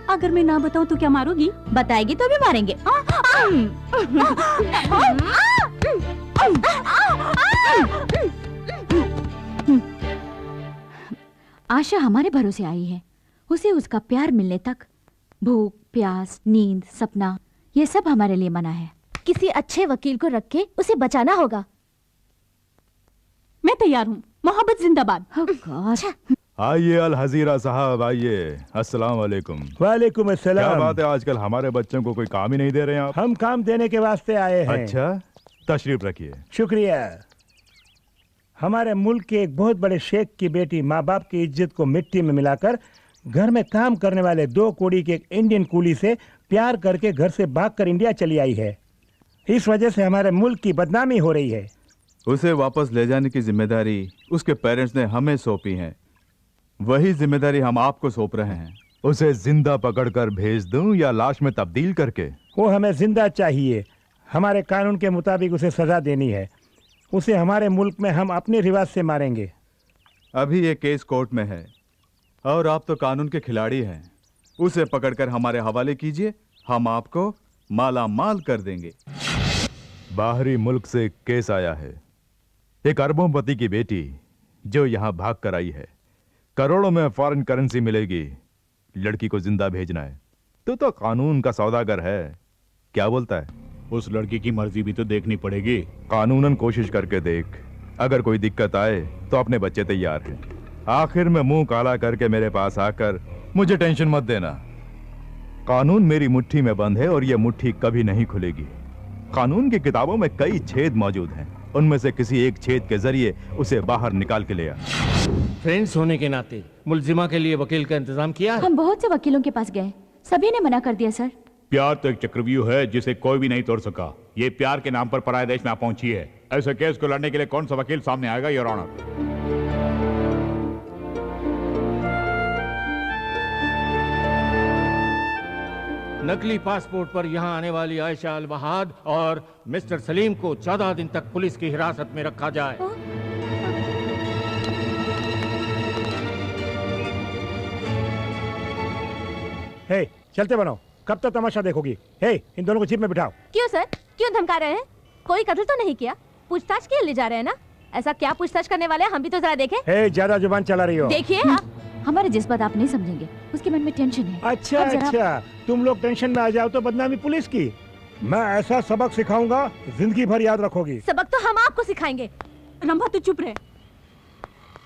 अगर मैं ना बताऊं तो क्या मारोगी? बताएगी तो भी मारेंगे। आशा हमारे भरोसे आई है। उसे उसका प्यार मिलने तक भूख, प्यास, नींद, सपना, ये सब हमारे लिए मना है। किसी अच्छे वकील को रख के उसे बचाना होगा। मैं तैयार हूँ। मोहब्बत जिंदाबाद। आइए अल हजीरा साहब, आइए। अस्सलाम वालेकुम। वालेकुम अस्सलाम। क्या बात है, आजकल हमारे बच्चों को कोई काम ही नहीं दे रहे हैं आप? हम काम देने के वास्ते आए हैं। अच्छा, तशरीफ रखिए। शुक्रिया। हमारे मुल्क के एक बहुत बड़े शेख की बेटी माँ बाप की इज्जत को मिट्टी में मिलाकर घर में काम करने वाले 2 कौड़ी के एक इंडियन कूली से प्यार करके घर से भागकर इंडिया चली आई है। इस वजह से हमारे मुल्क की बदनामी हो रही है। उसे वापस ले जाने की जिम्मेदारी उसके पेरेंट्स ने हमें सौंपी है, वही जिम्मेदारी हम आपको सौंप रहे हैं। उसे जिंदा पकड़कर भेज दूं या लाश में तब्दील करके? वो हमें जिंदा चाहिए। हमारे कानून के मुताबिक उसे सजा देनी है। उसे हमारे मुल्क में हम अपने रिवाज से मारेंगे। अभी ये केस कोर्ट में है और आप तो कानून के खिलाड़ी हैं। उसे पकड़कर हमारे हवाले कीजिए, हम आपको माला माल कर देंगे। बाहरी मुल्क से केस आया है। एक अरबोंपति की बेटी जो यहाँ भाग कर आई है, करोड़ों में फॉरेन करेंसी मिलेगी। लड़की को जिंदा भेजना है। तो कानून का सौदागर है, क्या बोलता है? उस लड़की की मर्जी भी तो देखनी पड़ेगी। कानूनन कोशिश करके देख, अगर कोई दिक्कत आए तो अपने बच्चे तैयार हैं। आखिर में मुंह काला करके मेरे पास आकर मुझे टेंशन मत देना। कानून मेरी मुट्ठी में बंद है और ये मुट्ठी कभी नहीं खुलेगी। कानून की किताबों में कई छेद मौजूद हैं, उनमें से किसी एक छेद के जरिए उसे बाहर निकाल के ले आ। फ्रेंड्स होने के नाते मुलजिमा के लिए वकील का इंतजाम किया है? हम बहुत से वकीलों के पास गए, सभी ने मना कर दिया सर। प्यार तो एक चक्रव्यूह है जिसे कोई भी नहीं तोड़ सका। ये प्यार के नाम पर पराये देश में आप पहुंची है। ऐसे केस को लड़ने के लिए कौन सा वकील सामने आएगा, योर ऑनर? नकली पासपोर्ट पर यहाँ आने वाली आयशा अल वहाद और मिस्टर सलीम को 14 दिन तक पुलिस की हिरासत में रखा जाए। हे, चलते बनो। कब तक तमाशा देखोगी? हे, इन दोनों को जीप में बिठाओ। क्यों सर, क्यों धमका रहे हैं? कोई कत्ल तो नहीं किया, पूछताछ के लिए ले जा रहे हैं ना? ऐसा क्या पूछताछ करने वाले हैं, हम भी तो जरा देखें। हे, ज्यादा जुबान चला रही हो। देखिए हमारे जज्बात आप नहीं समझेंगे, उसके मन में टेंशन है। अच्छा अच्छा, तुम लोग टेंशन में आ जाओ तो बदनामी पुलिस की। मैं ऐसा सबक सिखाऊंगा, जिंदगी भर याद रखोगी। सबक तो हम आपको सिखाएंगे। रंभा तो चुप रहे।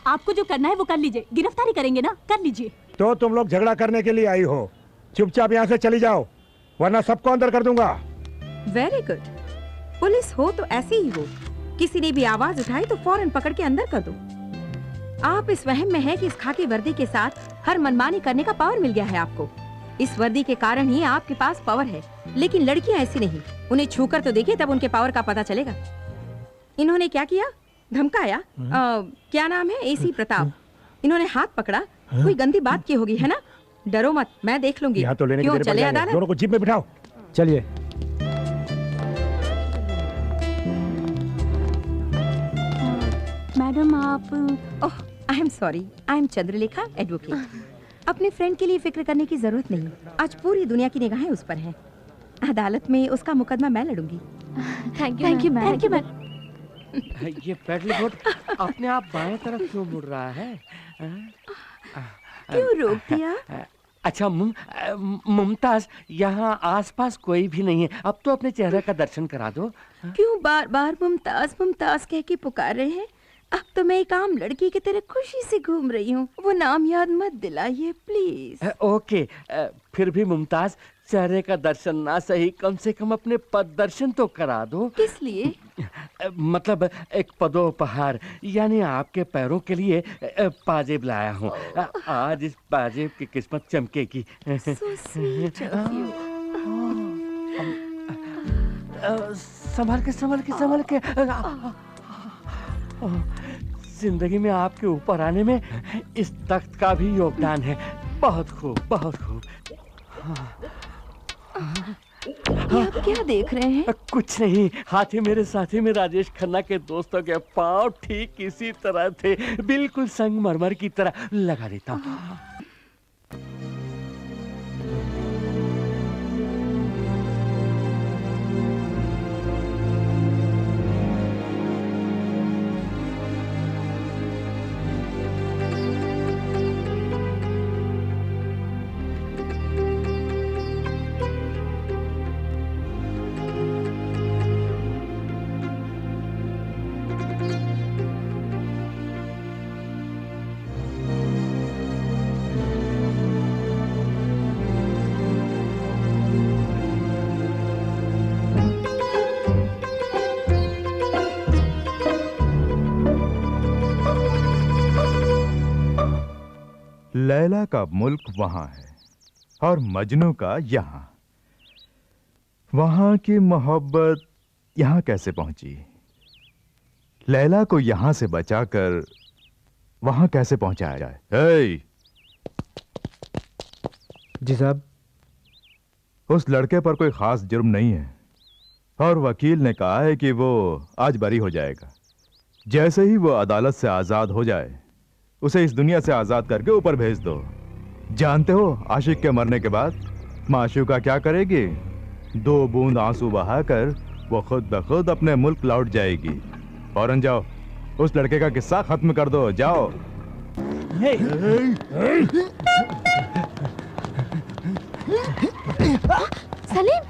आपको जो करना है वो कर लीजिए। गिरफ्तारी करेंगे ना, कर लीजिए। तो तुम लोग झगड़ा करने के लिए आई हो, चुपचाप यहाँ से चली जाओ वरना सबको अंदर कर दूंगा। Very good. पुलिस हो तो ऐसी ही हो, किसी ने भी आवाज उठाई तो फौरन पकड़ के अंदर कर दो। आप इस वहम में है कि इस खाकी वर्दी के साथ हर मनमानी करने का पावर मिल गया है आपको। इस वर्दी के कारण ही आपके पास पावर है, लेकिन लड़कियां ऐसी नहीं। उन्हें छूकर तो देखिए, तब उनके पावर का पता चलेगा। इन्होंने क्या किया? धमकाया। क्या नाम है? एसी प्रताप। इन्होंने हाथ पकड़ा, कोई गंदी बात की होगी, है ना? डरो मत, मैं देख लूंगी। यहाँ तो लेने क्यों, के चले अदालत? दोनों को जीप में बिठाओ। चलिए। मैडम आप oh, I am sorry, I am Chandralekha, advocate. अपने फ्रेंड के लिए फिक्र करने की जरूरत नहीं। आज पूरी दुनिया की निगाहें उस पर हैं। अदालत में उसका मुकदमा मैं लड़ूंगी। Thank you ma'am. Thank you ma'am. ये पेडल बोट अपने आप बाएं तरफ क्यों मुड़ रहा है? क्यों रोक दिया? अच्छा मुमताज, यहाँ आसपास कोई भी नहीं है, अब तो अपने चेहरे का दर्शन करा दो। क्यों बार बार मुमताज मुमताज कह के पुकार रहे हैं? अब तो मैं एक आम लड़की की तरह खुशी से घूम रही हूँ। वो नाम याद मत दिलाइए प्लीज। ओके, फिर भी मुमताज, चेहरे का दर्शन ना सही, कम से कम अपने पद दर्शन तो करा दो। किस लिए? मतलब एक पदोपहार, यानी आपके पैरों के लिए पाजेब लाया हूँ। आज इस पाजेब की किस्मत चमकेगी। So sweet of you. संभल के संभल के संभल के। जिंदगी में आपके ऊपर आने में इस तख्त का भी योगदान है। बहुत खूब, बहुत खूब। ये आप क्या देख रहे हैं? कुछ नहीं, हाथी मेरे साथी में राजेश खन्ना के दोस्तों के पांव ठीक इसी तरह थे, बिल्कुल संगमरमर की तरह। लगा देता हूँ। लैला का मुल्क वहां है और मजनू का यहां। वहां की मोहब्बत यहां कैसे पहुंची? लैला को यहां से बचाकर वहां कैसे पहुंचाया जाए? हे! जी साहब। उस लड़के पर कोई खास जुर्म नहीं है और वकील ने कहा है कि वो आज बरी हो जाएगा। जैसे ही वो अदालत से आजाद हो जाए, उसे इस दुनिया से आजाद करके ऊपर भेज दो। जानते हो आशिक के मरने के बाद माशूका क्या करेगी? 2 बूंद आंसू बहाकर वो खुद ब खुद अपने मुल्क लौट जाएगी। फौरन जाओ, उस लड़के का किस्सा खत्म कर दो। जाओ। सलीम!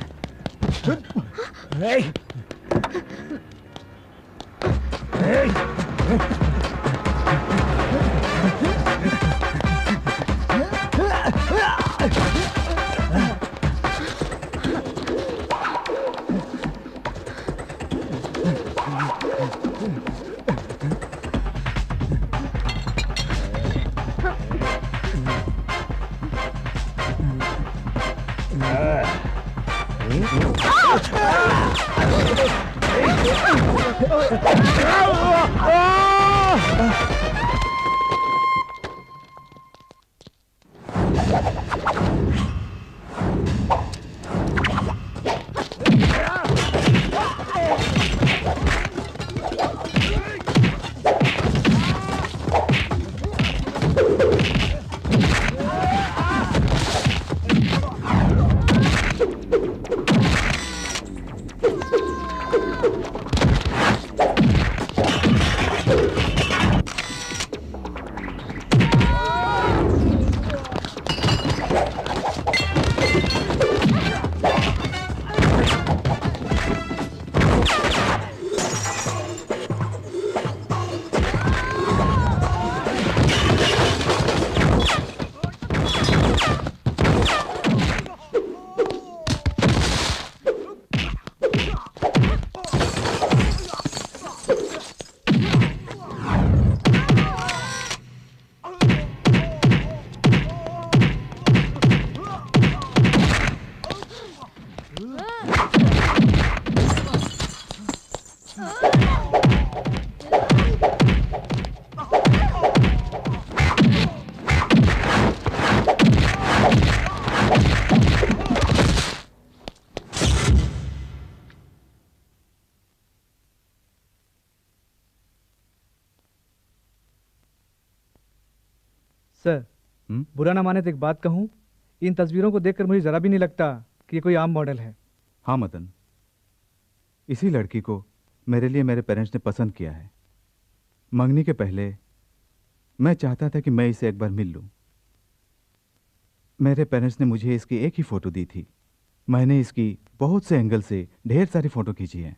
सर, बुरा ना माने तो एक बात कहूं, इन तस्वीरों को देखकर मुझे जरा भी नहीं लगता कि ये कोई आम मॉडल है। हाँ मदन, इसी लड़की को मेरे लिए मेरे पेरेंट्स ने पसंद किया है। मंगनी के पहले मैं चाहता था कि मैं इसे एक बार मिल लूं। मेरे पेरेंट्स ने मुझे इसकी एक ही फोटो दी थी। मैंने इसकी बहुत से एंगल से ढेर सारी फोटो खींची हैं।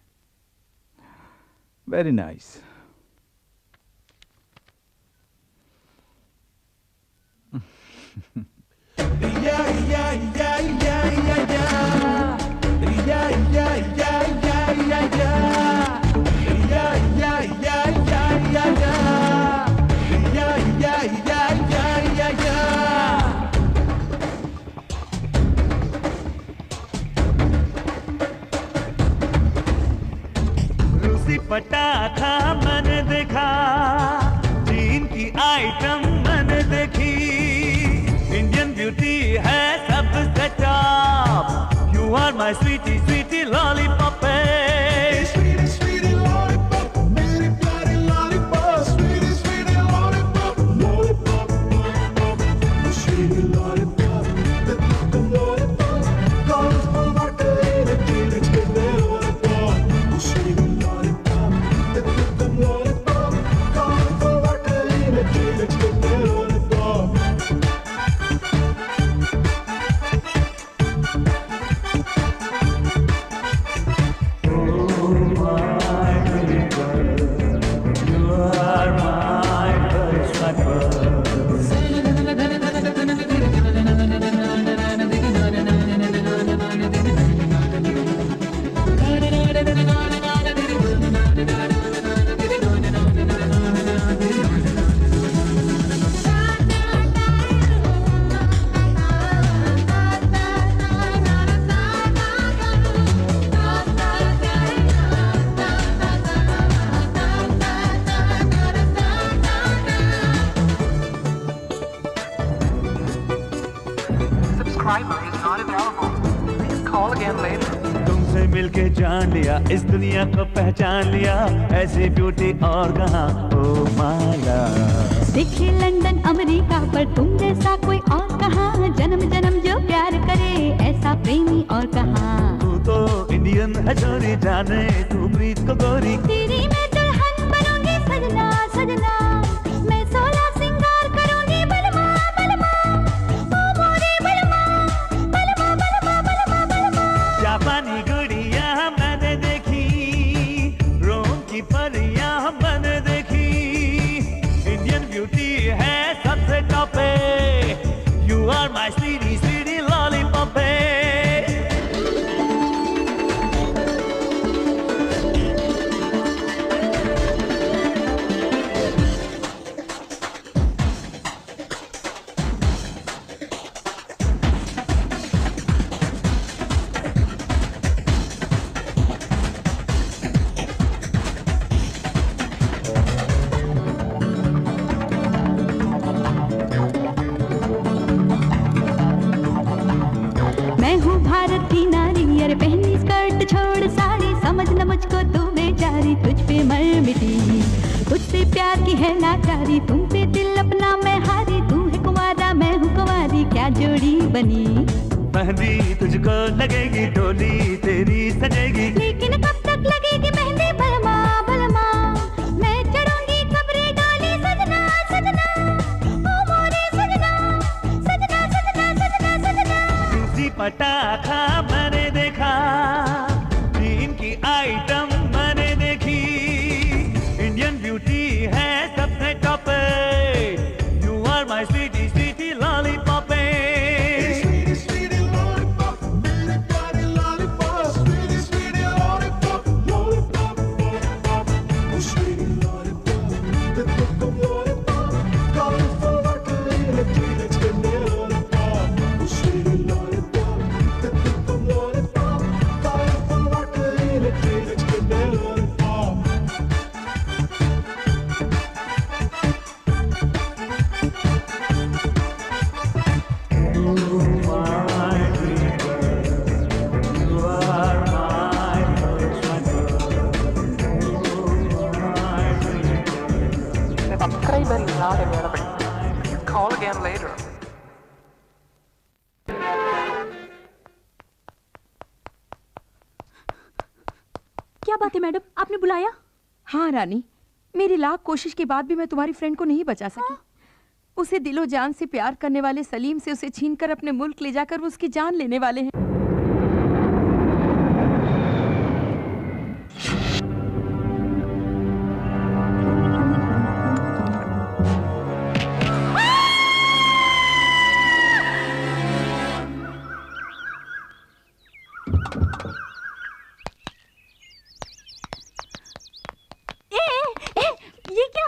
Very nice. रूसी पटाखा मैंने देखा, चीन की आइटम मैंने देखी, इंडियन ब्यूटी है सबसे top. You are my sweetie sweetie lollipop. Sweetie sweetie lollipop, मेरी प्यारी lollipop. Sweetie sweetie lollipop, lollipop lollipop, sweetie lollipop, lollipop, colourful water teenage के lollipop, sweetie lollipop, lollipop, colourful water teenage के lollipop. Subscriber is not available. Please call again later. तुमसे मिलके जान लिया, इस दुनिया को पहचान लिया, ऐसी ब्यूटी और कहाँ ओ माया। देखे लंदन अमेरिका पर तुम जैसा कोई और कहाँ, जन्म जन्म जो प्यार करे ऐसा प्रेमी और कहाँ। तू तो इंडियन है छोरी, जाने तू प्रीत को गोरी। तेरी मैं दुल्हन बनूंगी सजना सजना, मैं 16 सिंगार करूंगी बलमा बलमा, ओ मोरे बलमा बलमा बलमा बलमा बलमा। जापानी गुड़िया मैंने देखी, रोम की परियां मैंने देखी, इंडियन ब्यूटी है सबसे top. You are my sweetie sweetie lollipop. मैं हूँ भारत की नारी, अरे पहनी स्कर्ट छोड़ साड़ी, समझ न मुझको तू बेचारी, तुझ पे मर मिटी, तुझसे प्यार की है लाचारी, तुम पे दिल अपना मैं हारी, तू है कुंवारा मैं हूँ कुंवारी, क्या जोड़ी बनी। मेहंदी तुझको लगेगी, डोली तेरी सजेगी, लेकिन कब तक लगेगी मेहंदी बलमा बलमा, मैं चढ़ूंगी कब्रे डाली सजना सजना, ओ मोरे सजना सजना सजना सजना सजना। रूसी पटाखा मैंने देखा, चीन की आइटम मैंने देखी, इंडियन ब्यूटी है सबसे top. You are my sweetie sweetie lollipop. Subscriber is not available. Please call again later. क्या बात है मैडम, आपने बुलाया? हाँ रानी, मेरी लाख कोशिश के बाद भी मैं तुम्हारी फ्रेंड को नहीं बचा सकी। उसे दिलो जान से प्यार करने वाले सलीम से उसे छीनकर अपने मुल्क ले जाकर वो उसकी जान लेने वाले हैं। ये क्या?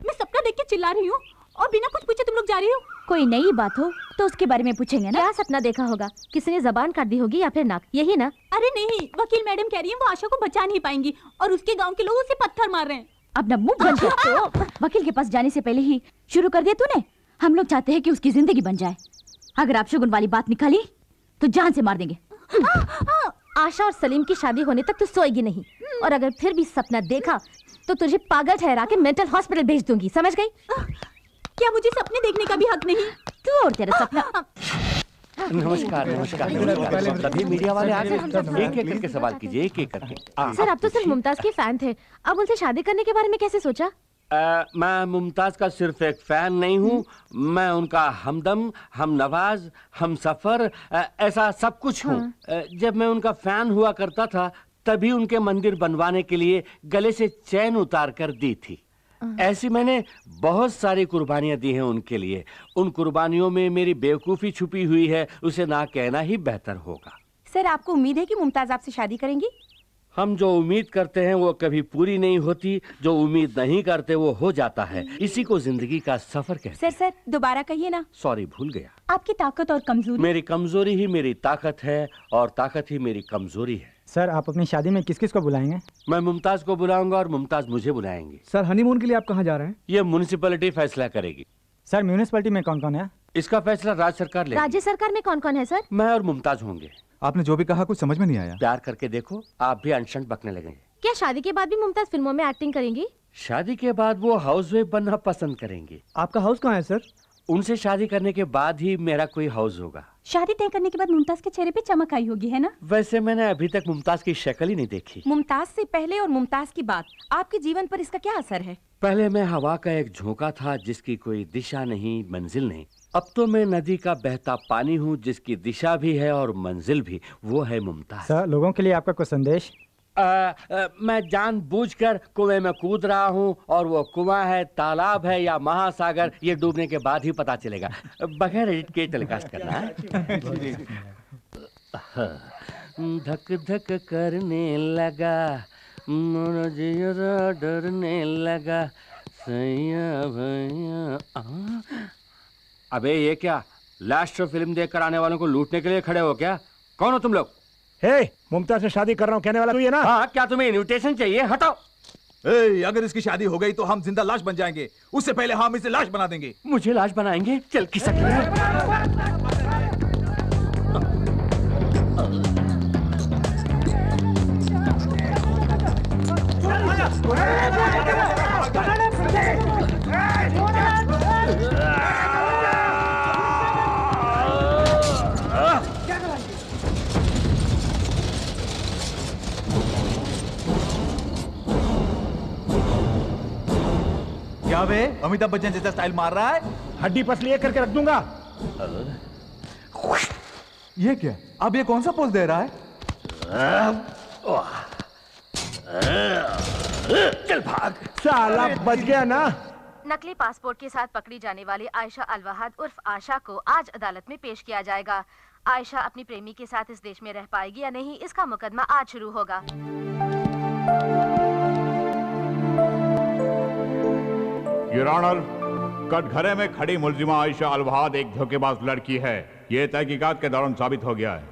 मैं सबका देख के चिल्ला रही हूँ और बिना कुछ पूछे तुम लोग जा रही हो। कोई नई बात हो तो उसके बारे में पूछेंगे ना। क्या सपना देखा होगा? किसी ने जबान काट दी होगी या फिर नाक, यही ना? अरे नहीं, वकील मैडम कह रही है वो आशा को बचा नहीं पाएंगी और उसके गांव के लोग उसे पत्थर मार रहे हैं। अपना मुंह बंद कर। तो वकील के पास जाने से पहले ही शुरू कर दिया तूने। हम लोग चाहते हैं कि उसकी जिंदगी बन जाए। अगर आप शगुन वाली बात निकाली तो जान से मार देंगे। आशा और सलीम की शादी होने तक तू सोएगी नहीं, और अगर फिर भी सपना देखा तो तुझे पागल ठहरा के मेंटल हॉस्पिटल भेज दूंगी, समझ गई? क्या मुझे सपने देखने का भी हक नहीं? तू और तेरा सपना। नमस्कार नमस्कार। सभी मीडिया वाले आ गए। एक एक करके सवाल कीजिए, एक एक करके। सर, आप तो सिर्फ मुमताज के फैन थे, अब उनसे शादी करने के बारे में कैसे सोचा? मैं मुमताज का सिर्फ एक फैन नहीं हूँ, मैं उनका हमदम, हम नवाज, हम सफर, ऐसा सब कुछ हूँ। जब मैं उनका फैन हुआ करता था तभी उनके मंदिर बनवाने के लिए गले से चैन उतार कर दी थी। ऐसी मैंने बहुत सारी कुर्बानियां दी हैं उनके लिए। उन कुर्बानियों में मेरी बेवकूफ़ी छुपी हुई है, उसे ना कहना ही बेहतर होगा। सर, आपको उम्मीद है कि मुमताज आपसे शादी करेंगी? हम जो उम्मीद करते हैं वो कभी पूरी नहीं होती, जो उम्मीद नहीं करते वो हो जाता है। इसी को जिंदगी का सफर कहते हैं। सर दोबारा कहिए ना। सॉरी, भूल गया। आपकी ताकत और कमजोरी? मेरी कमजोरी ही मेरी ताकत है और ताकत ही मेरी कमजोरी है। सर, आप अपनी शादी में किस किस को बुलाएंगे? मैं मुमताज को बुलाऊंगा और मुमताज मुझे बुलाएंगी। सर, हनीमून के लिए आप कहाँ जा रहे हैं? ये म्युनिसिपैलिटी फैसला करेगी। सर, म्युनिसिपैलिटी में कौन कौन है? इसका फैसला राज्य सरकार लेगी। राज्य सरकार में कौन कौन है सर? मैं और मुमताज होंगे। आपने जो भी कहा कुछ समझ में नहीं आया। प्यार करके देखो, आप भी अनशन बकने लगेंगे। क्या शादी के बाद भी मुमताज फिल्मों में एक्टिंग करेंगी? शादी के बाद वो हाउसवाइफ बनना पसंद करेंगी। आपका हाउस कहाँ है सर? उनसे शादी करने के बाद ही मेरा कोई हाउस होगा। शादी तय करने के बाद मुमताज के चेहरे पे चमक आई होगी, है ना? वैसे मैंने अभी तक मुमताज की शक्ल ही नहीं देखी। मुमताज से पहले और मुमताज की बात, आपके जीवन पर इसका क्या असर है? पहले मैं हवा का एक झोंका था जिसकी कोई दिशा नहीं, मंजिल नहीं। अब तो मैं नदी का बहता पानी हूँ जिसकी दिशा भी है और मंजिल भी। वो है मुमताज। सर, लोगों के लिए आपका कोई संदेश? मैं जानबूझकर कुएं में कूद रहा हूँ और वो कुआं है, तालाब है या महासागर, ये डूबने के बाद ही पता चलेगा। बगैर एडिट के टेलीकास्ट करना है। धक धक करने लगा, मुझे डरने लगा, सैया भैया। अबे ये क्या, लास्ट फिल्म देखकर आने वालों को लूटने के लिए खड़े हो क्या? कौन हो तुम लोग? हे, मुमताज से शादी कर रहा हूँ कहने वाला तू ये ना? हाँ, क्या तुम्हें इनविटेशन चाहिए? हटाओ। अगर इसकी शादी हो गई तो हम जिंदा लाश बन जाएंगे, उससे पहले हम इसे लाश बना देंगे। मुझे लाश बनाएंगे? चल किसक। क्या बे, अमिताभ बच्चन जैसा स्टाइल मार रहा है? हड्डी पसली एक करके रख दूंगा। ये क्या? अब ये कौन सा पोज दे रहा है? चल भाग। साला बच गया ना। नकली पासपोर्ट के साथ पकड़ी जाने वाली आयशा अलवहाद उर्फ आशा को आज अदालत में पेश किया जाएगा। आयशा अपनी प्रेमी के साथ इस देश में रह पाएगी या नहीं, इसका मुकदमा आज शुरू होगा। योर ऑनर, कटघरे में खड़ी मुलजिमा आयशा अलवहाद एक धोखेबाज लड़की है। ये तहकीकात के दौरान साबित हो गया है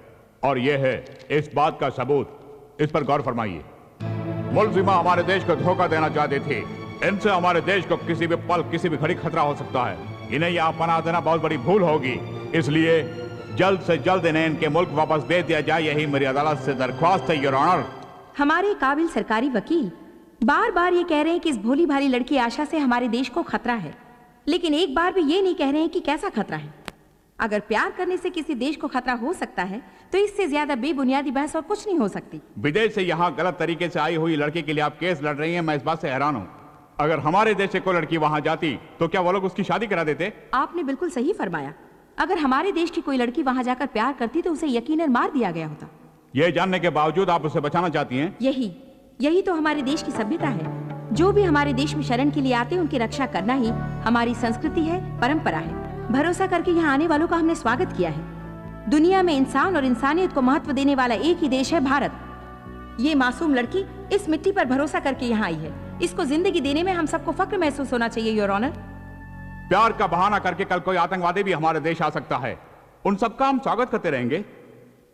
और ये है इस बात का सबूत। इस पर गौर फरमाइए। मुलजिमा हमारे देश को धोखा देना चाहती थी। इनसे हमारे देश को किसी भी पल, किसी भी घड़ी खतरा हो सकता है। इन्हें यहाँ पनाह देना बहुत बड़ी भूल होगी, इसलिए जल्द से जल्द इन्हें इनके मुल्क वापस भेज दिया जाए, यही मेरी अदालत से दरख्वास्त है योर ऑनर। हमारे काबिल सरकारी वकील बार बार ये कह रहे हैं कि इस भोली भाली लड़की आशा से हमारे देश को खतरा है, लेकिन एक बार भी ये नहीं कह रहे हैं कि कैसा खतरा है। अगर प्यार करने से किसी देश को खतरा हो सकता है तो इससे ज्यादा बेबुनियादी बहस और कुछ नहीं हो सकती। विदेश से यहाँ गलत तरीके से आई हुई लड़की के लिए आप केस लड़ रही हैं, मैं इस बात से हैरान हूँ। अगर हमारे देश से कोई लड़की वहाँ जाती तो क्या वो लोग उसकी शादी करा देते? आपने बिल्कुल सही फरमाया। अगर हमारे देश की कोई लड़की वहाँ जाकर प्यार करती तो उसे यकीनन मार दिया गया होता। ये जानने के बावजूद आप उसे बचाना चाहती हैं? यही तो हमारे देश की सभ्यता है। जो भी हमारे देश में शरण के लिए आते हैं उनकी रक्षा करना ही हमारी संस्कृति है, परंपरा है। भरोसा करके यहाँ आने वालों का हमने स्वागत किया है। दुनिया में इंसान और इंसानियत को महत्व देने वाला एक ही देश है भारत। ये मासूम लड़की इस मिट्टी पर भरोसा करके यहाँ आई है। इसको जिंदगी देने में हम सबको फक्र महसूस होना चाहिए योर ऑनर। प्यार का बहाना करके कल कोई आतंकवादी भी हमारे देश आ सकता है, उन सबका हम स्वागत करते रहेंगे।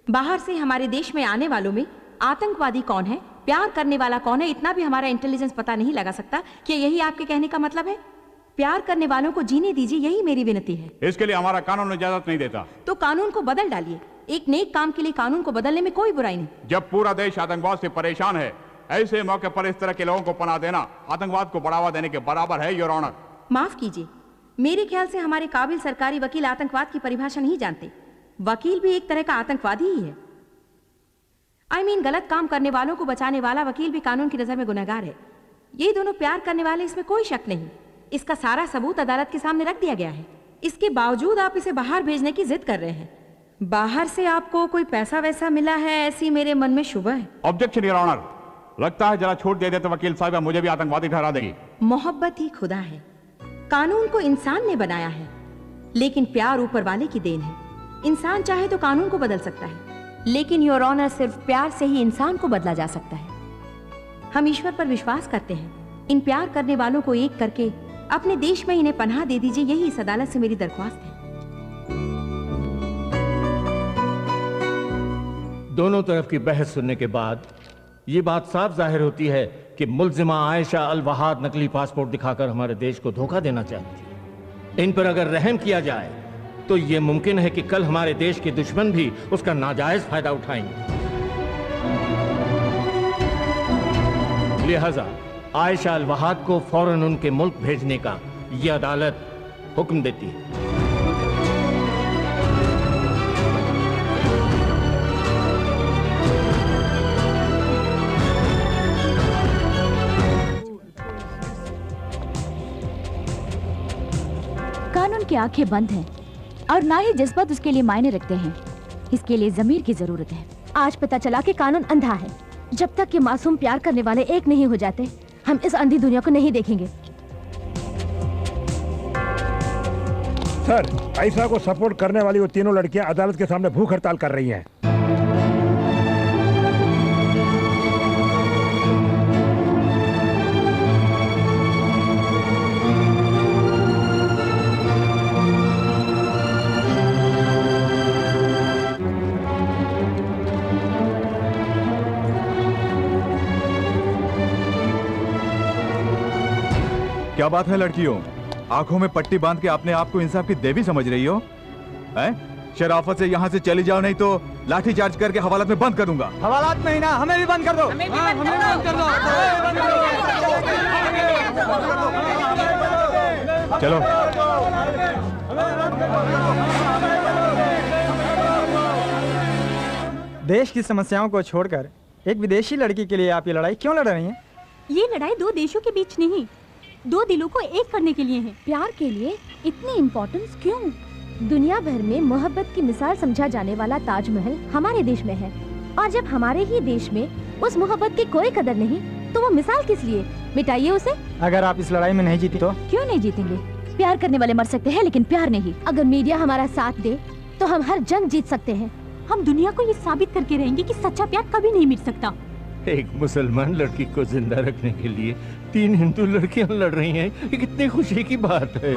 बाहर से हमारे देश में आने वालों में आतंकवादी कौन है, प्यार करने वाला कौन है, इतना भी हमारा इंटेलिजेंस पता नहीं लगा सकता। क्या यही आपके कहने का मतलब है? प्यार करने वालों को जीने दीजिए, यही मेरी विनती है। इसके लिए हमारा कानून इजाजत नहीं देता। तो कानून को बदल डालिए। एक नेक काम के लिए कानून को बदलने में कोई बुराई नहीं। जब पूरा देश आतंकवाद से परेशान है, ऐसे मौके पर इस तरह के लोगों को पनाह देना आतंकवाद को बढ़ावा देने के बराबर है योर ऑनर। माफ कीजिए, मेरे ख्याल से हमारे काबिल सरकारी वकील आतंकवाद की परिभाषा नहीं जानते। वकील भी एक तरह का आतंकवादी ही है। I mean, गलत काम करने वालों को बचाने वाला वकील भी कानून की नजर में गुनहगार है। ये दोनों प्यार करने वाले, इसमें कोई शक नहीं। इसका सारा सबूत अदालत के सामने रख दिया गया है। इसके बावजूद आप इसे बाहर भेजने की जिद कर रहे हैं। बाहर से आपको कोई पैसा वैसा मिला है, ऐसी मेरे मन में शुबह है। Objection your honour. लगता है जरा छूट दे दे तो वकील साहब मुझे भी आतंकवादी ठहरा देगी। मोहब्बत ही खुदा है। कानून को इंसान ने बनाया है, लेकिन प्यार ऊपर वाले की देन है। इंसान चाहे तो कानून को बदल सकता है, लेकिन योर ऑनर सिर्फ प्यार से ही इंसान को बदला जा सकता है। हम ईश्वर पर विश्वास करते हैं। इन प्यार करने वालों को एक करके अपने देश में इन्हें पनाह दे दीजिए, यही इस अदालत से मेरी दरख्वास्त है। दोनों तरफ की बहस सुनने के बाद ये बात साफ जाहिर होती है कि मुल्जिमा आयशा अल वहाद नकली पासपोर्ट दिखाकर हमारे देश को धोखा देना चाहती है। इन पर अगर रहम किया जाए तो ये मुमकिन है कि कल हमारे देश के दुश्मन भी उसका नाजायज फायदा उठाएंगे। लिहाजा आयशा अल वहाद को फौरन उनके मुल्क भेजने का यह अदालत हुक्म देती है। कानून की आंखें बंद हैं और ना ही जज्बात उसके लिए मायने रखते हैं। इसके लिए जमीर की जरूरत है। आज पता चला कि कानून अंधा है। जब तक ये मासूम प्यार करने वाले एक नहीं हो जाते, हम इस अंधी दुनिया को नहीं देखेंगे। सर, आयशा को सपोर्ट करने वाली वो तीनों लड़कियां अदालत के सामने भूख हड़ताल कर रही हैं। क्या बात है लड़कियों, आंखों में पट्टी बांध के अपने आप को इंसाफ की देवी समझ रही हो? शराफत से यहाँ से चली जाओ, नहीं तो लाठी चार्ज करके हवालात में बंद कर दूंगा। हवालात में ही ना, हमें भी बंद कर दो। हमें भी बंद कर दो। चलो। देश की समस्याओं को छोड़कर एक विदेशी लड़की के लिए आप ये लड़ाई क्यों लड़ रही हैं? ये लड़ाई दो देशों के बीच नहीं, दो दिलों को एक करने के लिए है। प्यार के लिए इतनी इम्पोर्टेंस क्यों? दुनिया भर में मोहब्बत की मिसाल समझा जाने वाला ताजमहल हमारे देश में है, और जब हमारे ही देश में उस मोहब्बत की कोई कदर नहीं, तो वो मिसाल किस लिए? मिटाइए उसे। अगर आप इस लड़ाई में नहीं जीती तो? क्यों नहीं जीतेंगे? प्यार करने वाले मर सकते हैं, लेकिन प्यार नहीं। अगर मीडिया हमारा साथ दे तो हम हर जंग जीत सकते हैं। हम दुनिया को ये साबित करके रहेंगे कि सच्चा प्यार कभी नहीं मिट सकता। एक मुसलमान लड़की को जिंदा रखने के लिए 3 हिंदू लड़कियां लड़ रही हैं, ये कितनी खुशी की बात है।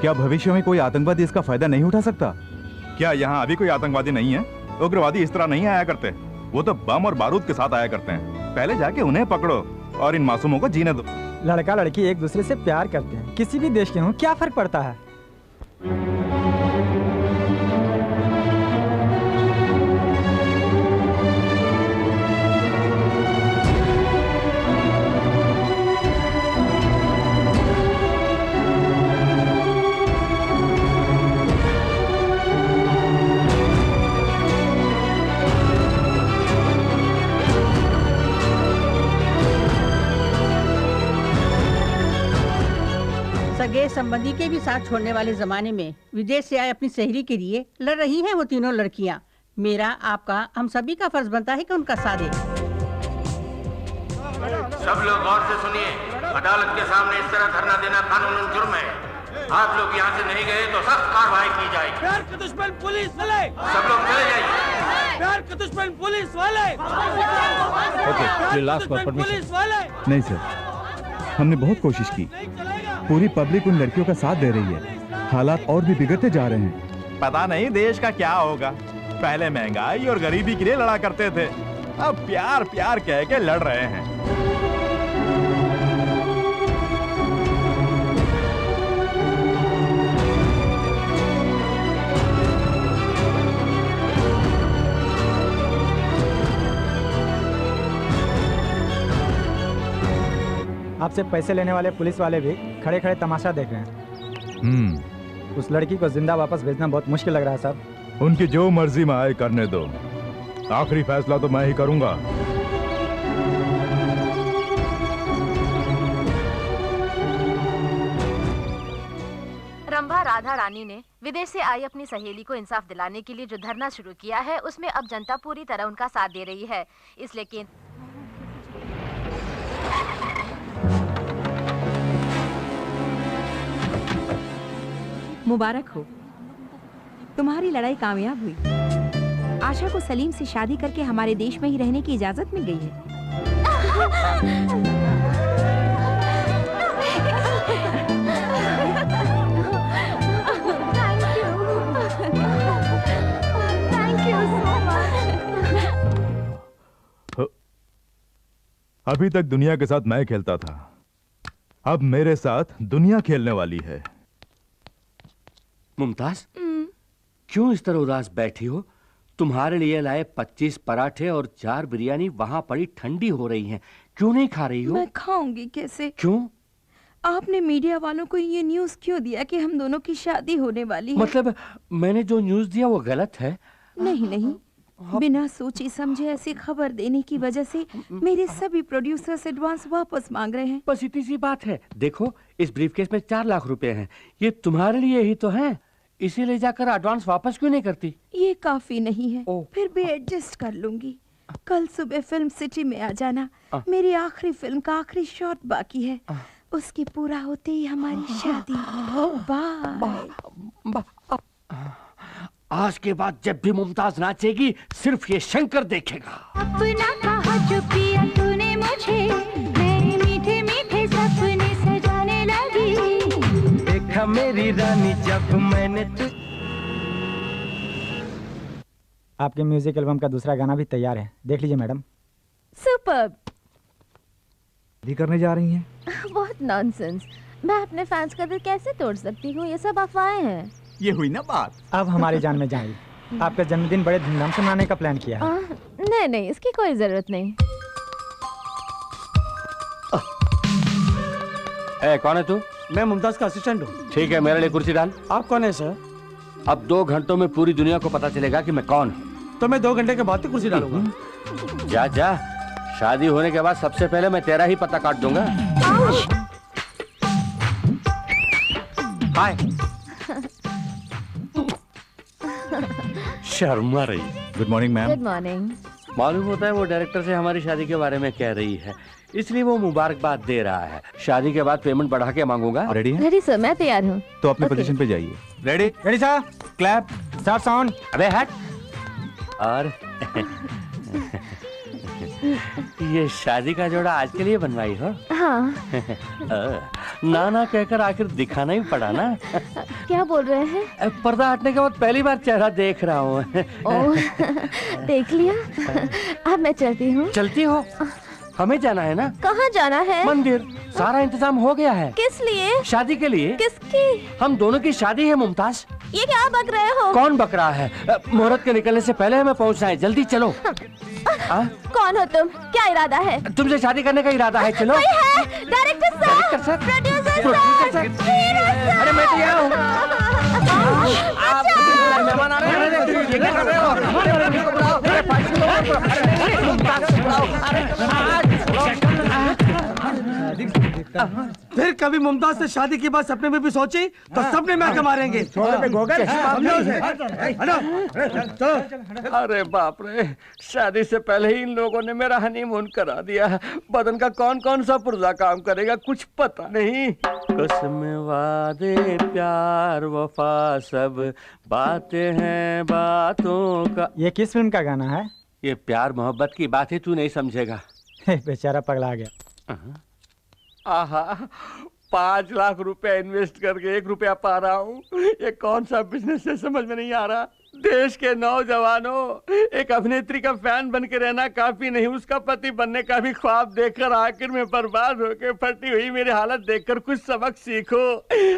क्या भविष्य में कोई आतंकवादी इसका फायदा नहीं उठा सकता? क्या यहाँ अभी कोई आतंकवादी नहीं है? उग्रवादी इस तरह नहीं आया करते, वो तो बम और बारूद के साथ आया करते हैं। पहले जाके उन्हें पकड़ो और इन मासूमों को जीने दो। लड़का लड़की एक दूसरे से प्यार करते हैं, किसी भी देश के हों, क्या फर्क पड़ता है? सगे संबंधी के भी साथ छोड़ने वाले जमाने में विदेश से आए अपनी सहेली के लिए लड़ रही हैं वो तीनों लड़कियां। मेरा, आपका, हम सभी का फर्ज बनता है कि उनका साथ दें। सब लोग गौर से सुनिए। अदालत के सामने इस तरह धरना देना कानूनन जुर्म है। आप लोग यहाँ से नहीं गए तो सख्त कार्रवाई की जाएगी। प्यार के दुश्मन पुलिस वाले, सब लोग चले जाइए। प्यार के दुश्मन पुलिस वाले, पुलिस वाले। नहीं सर, हमने बहुत कोशिश की। पूरी पब्लिक उन लड़कियों का साथ दे रही है। हालात और भी बिगड़ते जा रहे हैं। पता नहीं देश का क्या होगा। पहले महंगाई और गरीबी के लिए लड़ा करते थे, अब प्यार प्यार कह के लड़ रहे हैं। आपसे पैसे लेने वाले पुलिस वाले भी खड़े खड़े तमाशा देख रहे हैं। उस लड़की को जिंदा वापस भेजना बहुत मुश्किल लग रहा है साहब। उनकी जो मर्जी में आए करने दो, आखिरी फैसला तो मैं ही करूंगा। रंभा राधा रानी ने विदेश से आई अपनी सहेली को इंसाफ दिलाने के लिए जो धरना शुरू किया है, उसमें अब जनता पूरी तरह उनका साथ दे रही है। इसलिए मुबारक हो, तुम्हारी लड़ाई कामयाब हुई। आशा को सलीम से शादी करके हमारे देश में ही रहने की इजाजत मिल गई है। अभी तक दुनिया के साथ मैं खेलता था, अब मेरे साथ दुनिया खेलने वाली है। मुमताज, क्यों इस तरह उदास बैठी हो? तुम्हारे लिए लाए 25 पराठे और 4 बिरयानी वहां पड़ी ठंडी हो रही हैं। क्यों नहीं खा रही हो? मैं खाऊंगी कैसे? क्यों? आपने मीडिया वालों को ये न्यूज़ क्यों दिया कि हम दोनों की शादी होने वाली है? मतलब मैंने जो न्यूज़ दिया वो गलत है? नहीं नहीं, बिना सोचे समझे ऐसी खबर देने की वजह से मेरे सभी प्रोड्यूसर्स एडवांस वापस मांग रहे हैं। बस इतनी सी बात है। देखो, इस ब्रीफकेस में 4 लाख रुपए हैं, ये तुम्हारे लिए ही तो हैं। इसे ले जाकर एडवांस वापस क्यों नहीं करती? ये काफी नहीं है, फिर भी एडजस्ट कर लूंगी। कल सुबह फिल्म सिटी में आ जाना। मेरी आखिरी फिल्म का आखिरी शॉट बाकी है, उसके पूरा होते ही हमारी शादी। बाय। आज के बाद जब भी मुमताज नाचेगी सिर्फ ये शंकर देखेगा। अपना कहा जो पिया तूने मुझे, मैं मीठे मीठे सपने सजाने लगी। देखा मेरी रानी जब मैंने आपके म्यूजिक एल्बम का दूसरा गाना भी तैयार है, देख लीजिए मैडम। सुपर्ब। भी करने जा रही हैं? बहुत नॉनसेंस। मैं अपने फैंस का दिल कैसे तोड़ सकती हूँ? ये सब अफवाहें हैं। ये हुई ना बात। अब हमारी जान में जान ली। आपका जन्मदिन बड़े धूमधाम से मनाने का प्लान किया है। नहीं नहीं, इसकी कोई जरूरत नहीं। कौन है तू? मैं मुमताज का असिस्टेंट हूँ। ठीक है, मेरे लिए कुर्सी डाल। आप कौन है सर? अब 2 घंटों में पूरी दुनिया को पता चलेगा कि मैं कौन हूँ। तो मैं 2 घंटे के बाद ही कुर्सी डालूंगा। जा जा, शादी होने के बाद सबसे पहले मैं तेरा ही पता काट दूंगा। हाय। शर्मा रही। Good morning ma'am. Good morning. मालूम होता है वो डायरेक्टर से हमारी शादी के बारे में कह रही है, इसलिए वो मुबारकबाद दे रहा है। शादी के बाद पेमेंट बढ़ा के मांगूंगा। रेडी है? रेडी सर, मैं तैयार हूँ। तो अपने पोजीशन पे जाइए। Ready? Ready sir. Clap, start sound. अबे हट। और ये शादी का जोड़ा आज के लिए बनवाई हो? हाँ। ना ना कहकर आखिर दिखाना ही पड़ा ना। क्या बोल रहे हैं? पर्दा हटने के बाद पहली बार चेहरा देख रहा हूँ। देख लिया। अब मैं चलती हूँ। चलती हो? हमें जाना है ना? कहाँ जाना है? मंदिर। सारा इंतजाम हो गया है। किस लिए? शादी के लिए। किसकी? हम दोनों की शादी है मुमताज। ये क्या बक रहे हो? कौन बक रहा है? मुहूर्त के निकलने से पहले हमें पहुंचना है, जल्दी चलो। कौन हो तुम? क्या इरादा है? तुमसे शादी करने का इरादा है, चलो। कोई है? डायरेक्टर सर, प्रोड्यूसर सर, अरे मैं तो यहाँ हूँ। मेहमान आ रहे हैं। ये क्या कर रहे हो? फिर कभी मुमताज से शादी की बात सपने में भी सोची तो सपने में आके मारेंगे। अरे बाप रे, शादी से पहले ही इन लोगों ने मेरा हनीमून करा दिया। बदन का कौन कौन सा पुर्जा काम करेगा कुछ पता नहीं। कसम वादे प्यार वफा सब बातें हैं बातों का। ये किस फिल्म का गाना है? ये प्यार मोहब्बत की बात है, तू नहीं समझेगा। बेचारा पगला गया। आहा, 5 लाख रुपए इन्वेस्ट करके 1 रुपया पा रहा हूँ। ये कौन सा बिजनेस है समझ में नहीं आ रहा। देश के नौजवानों, एक अभिनेत्री का फैन बन के रहना काफी नहीं, उसका पति बनने का भी ख्वाब देखकर आखिर में बर्बाद होकर फटी हुई मेरी हालत देखकर कुछ सबक सीखो।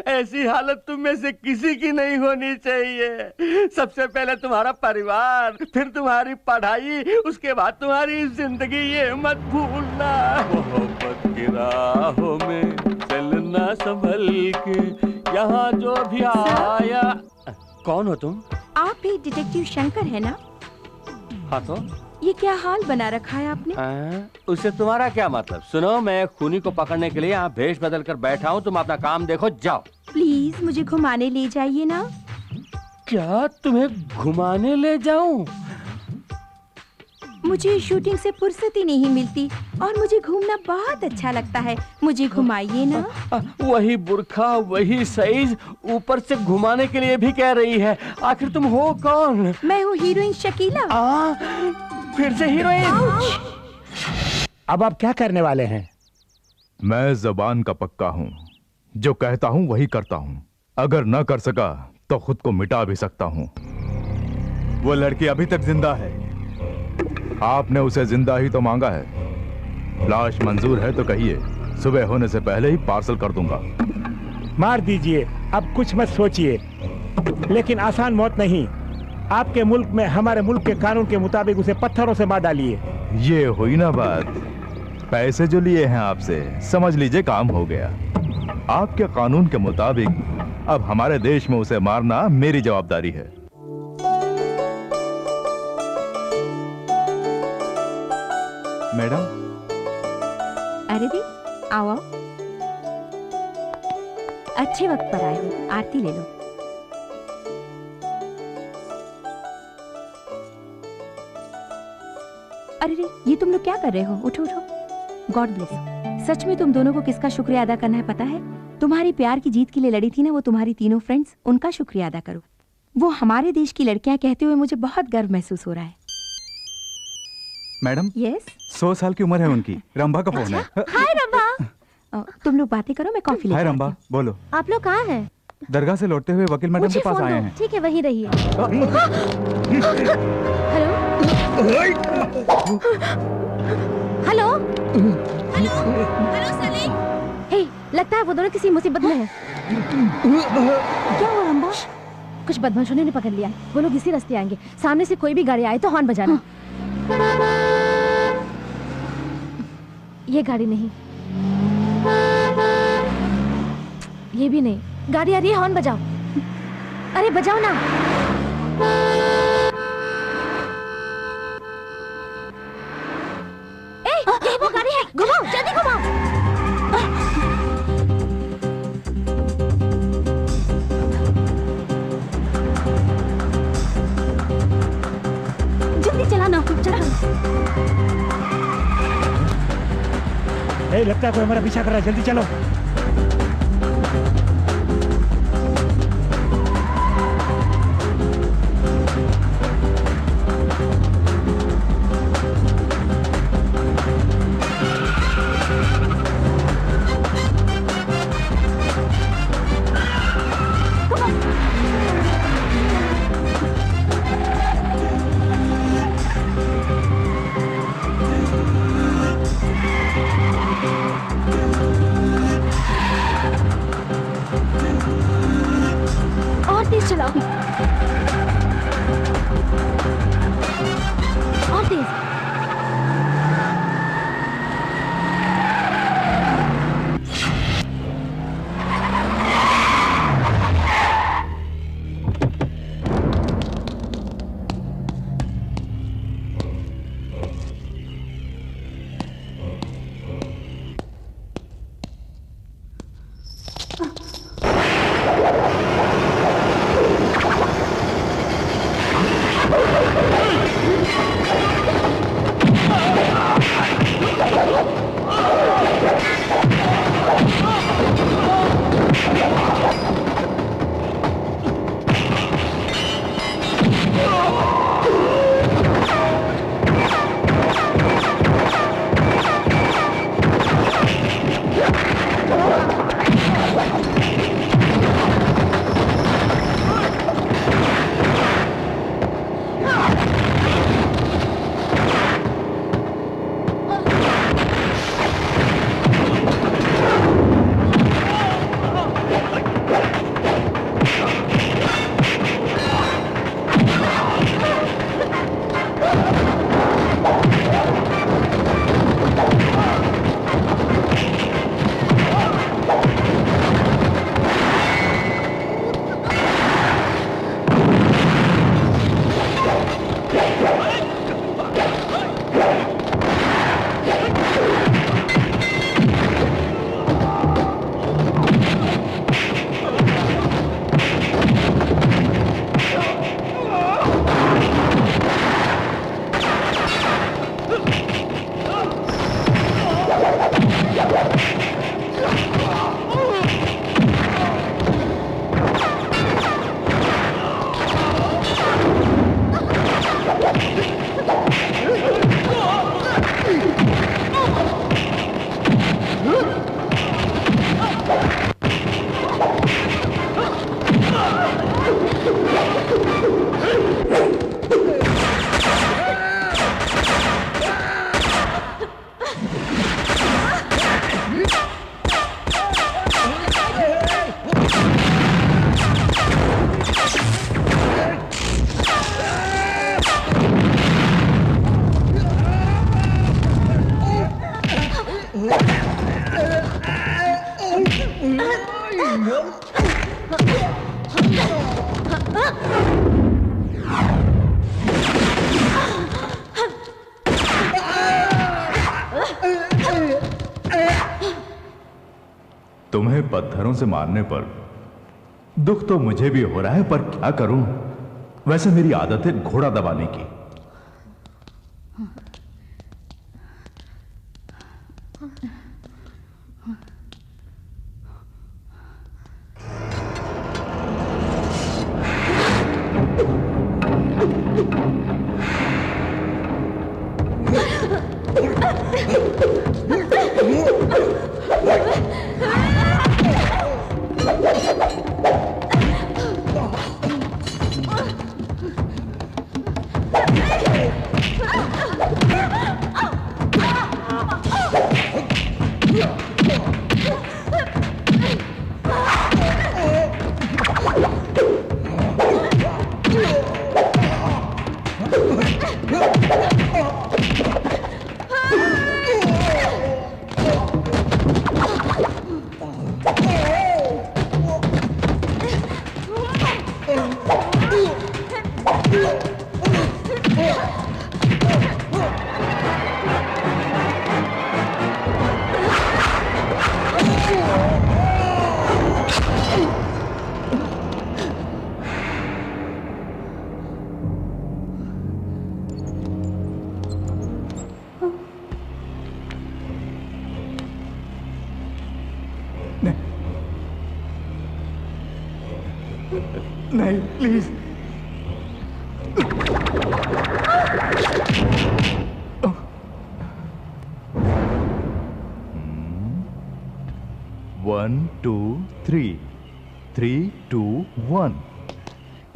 ऐसी हालत तुम में से किसी की नहीं होनी चाहिए। सबसे पहले तुम्हारा परिवार, फिर तुम्हारी पढ़ाई, उसके बाद तुम्हारी जिंदगी, ये मत भूलना। मोहब्बत की राहों में चलना संभल के, यहाँ जो भी आया। कौन हो तुम? आप ही डिटेक्टिव शंकर है ना? हाँ तो ये क्या हाल बना रखा है आपने? उससे तुम्हारा क्या मतलब? सुनो, मैं खूनी को पकड़ने के लिए यहाँ भेष बदल कर बैठा हूँ। तुम अपना काम देखो, जाओ। प्लीज मुझे घुमाने ले जाइए ना। क्या तुम्हें घुमाने ले जाऊं? मुझे शूटिंग से फुर्सत ही नहीं मिलती और मुझे घूमना बहुत अच्छा लगता है। मुझे घुमाइए ना। वही बुर्खा, वही साइज, ऊपर से घुमाने के लिए भी कह रही है। आखिर तुम हो कौन? मैं हूँ हीरोइन शकीला। फिर से हीरोइन? अब आप क्या करने वाले हैं? मैं जबान का पक्का हूं, जो कहता हूं वही करता हूं। अगर न कर सका तो खुद को मिटा भी सकता हूं। वो लड़की अभी तक जिंदा है। आपने उसे जिंदा ही तो मांगा है। लाश मंजूर है तो कहिए, सुबह होने से पहले ही पार्सल कर दूंगा। मार दीजिए, अब कुछ मत सोचिए, लेकिन आसान मौत नहीं। आपके मुल्क में हमारे मुल्क के कानून के मुताबिक उसे पत्थरों से मार डालिए। ये हुई ना बात। पैसे जो लिए हैं आपसे, समझ लीजिए काम हो गया। आपके कानून के मुताबिक अब हमारे देश में उसे मारना मेरी जवाबदारी है। मैडम। अरे दी, आओ। अच्छे वक्त पर आए हो, आरती ले लो। अरे रे, ये तुम लोग क्या कर रहे हो? उठो उठो। God bless. सच में तुम दोनों को किसका शुक्रिया अदा करना है पता है? तुम्हारी प्यार की जीत के लिए लड़ी थी ना वो तुम्हारी तीनों फ्रेंड्स, उनका शुक्रिया अदा करो। वो हमारे देश की लड़कियां कहते हुए मुझे बहुत गर्व महसूस हो रहा है। मैडम। यस। 100 साल की उम्र है उनकी। रंभा का फोन है। हाय रंभा। तुम लोग बातें करो, मैं कॉफी हाय लेकर रंभा, बोलो। आप लोग कहाँ हैं? दरगाह से लौटते हुए वकील मैडम के पास आए हैं। ठीक है, वहीं रहिए। Hello hello hello Salim. Hey, लगता है वो दोनों किसी मुसीबत में हैं। क्या हुआ रंभा? कुछ बदमाशों ने पकड़ लिया। वो लोग इसी रास्ते आएंगे। सामने से कोई भी गाड़ी आए तो हॉर्न बजाना। ये गाड़ी नहीं, ये भी नहीं। गाड़ी आ रही है, हॉर्न बजाओ। अरे बजाओ ना। यही वो गाड़ी है, घुमाओ, जल्दी घुमाओ। जल्दी चलाना, चला। लगता है कोई हमारा पीछा कर रहा है, जल्दी चलो। पत्थरों से मारने पर दुख तो मुझे भी हो रहा है, पर क्या करूं? वैसे मेरी आदत है घोड़ा दबाने की। नहीं, प्लीज। One two three, 3, 2, 1।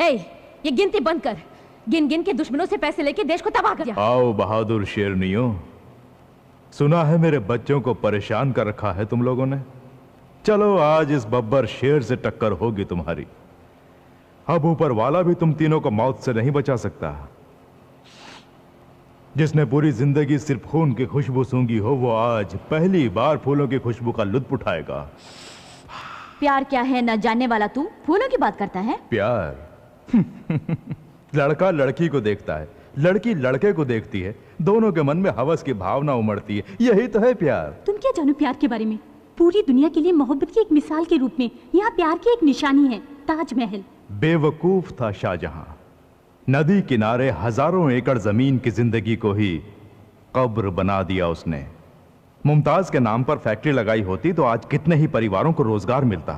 ए, ये गिनती बंद कर। गिन गिन के दुश्मनों से पैसे लेके देश को तबाह कर दिया। आओ बहादुर शेरनियों, सुना है मेरे बच्चों को परेशान कर रखा है तुम लोगों ने। चलो आज इस बब्बर शेर से टक्कर होगी तुम्हारी। अब ऊपर वाला भी तुम तीनों को मौत से नहीं बचा सकता। जिसने पूरी जिंदगी सिर्फ खून की खुशबू सूंघी हो, वो आज पहली बार फूलों की खुशबू का लुत्फ उठाएगा। प्यार क्या है न जानने वाला तू फूलों की बात करता है? प्यार लड़का लड़की को देखता है, लड़की लड़के को देखती है, दोनों के मन में हवस की भावना उमड़ती है। यही तो है प्यार। तुम क्या जानो प्यार के बारे में? पूरी दुनिया के लिए मोहब्बत की एक मिसाल के रूप में यहाँ प्यार की एक निशानी है, ताजमहल। बेवकूफ था शाहजहां। नदी किनारे हजारों एकड़ जमीन की जिंदगी को ही कब्र बना दिया उसने। मुमताज के नाम पर फैक्ट्री लगाई होती तो आज कितने ही परिवारों को रोजगार मिलता।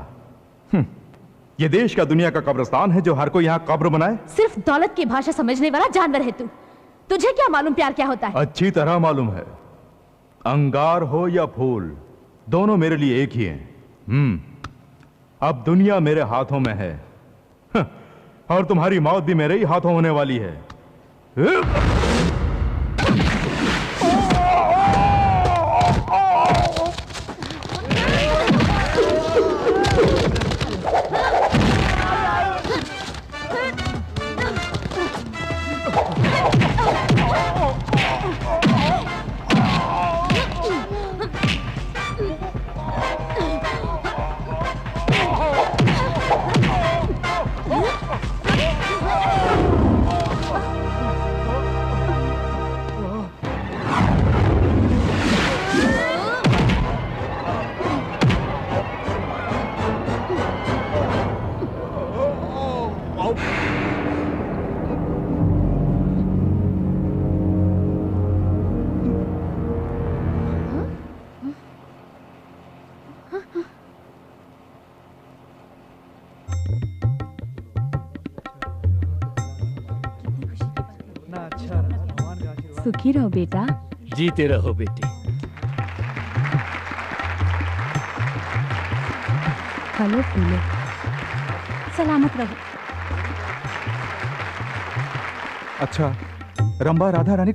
ये देश का दुनिया का कब्रिस्तान है जो हर कोई यहाँ कब्र बनाए। सिर्फ दौलत की भाषा समझने वाला जानवर है तू। तुझे क्या मालूम प्यार क्या होता है? अच्छी तरह मालूम है। अंगार हो या फूल, दोनों मेरे लिए एक ही हैं। अब दुनिया मेरे हाथों में है और तुम्हारी मौत भी मेरे ही हाथों होने वाली है। सुखी रहो बेटा। जीते रहो बेटी। फलो फूलो, सलामत रहो। अच्छा, रंभा राधा रानी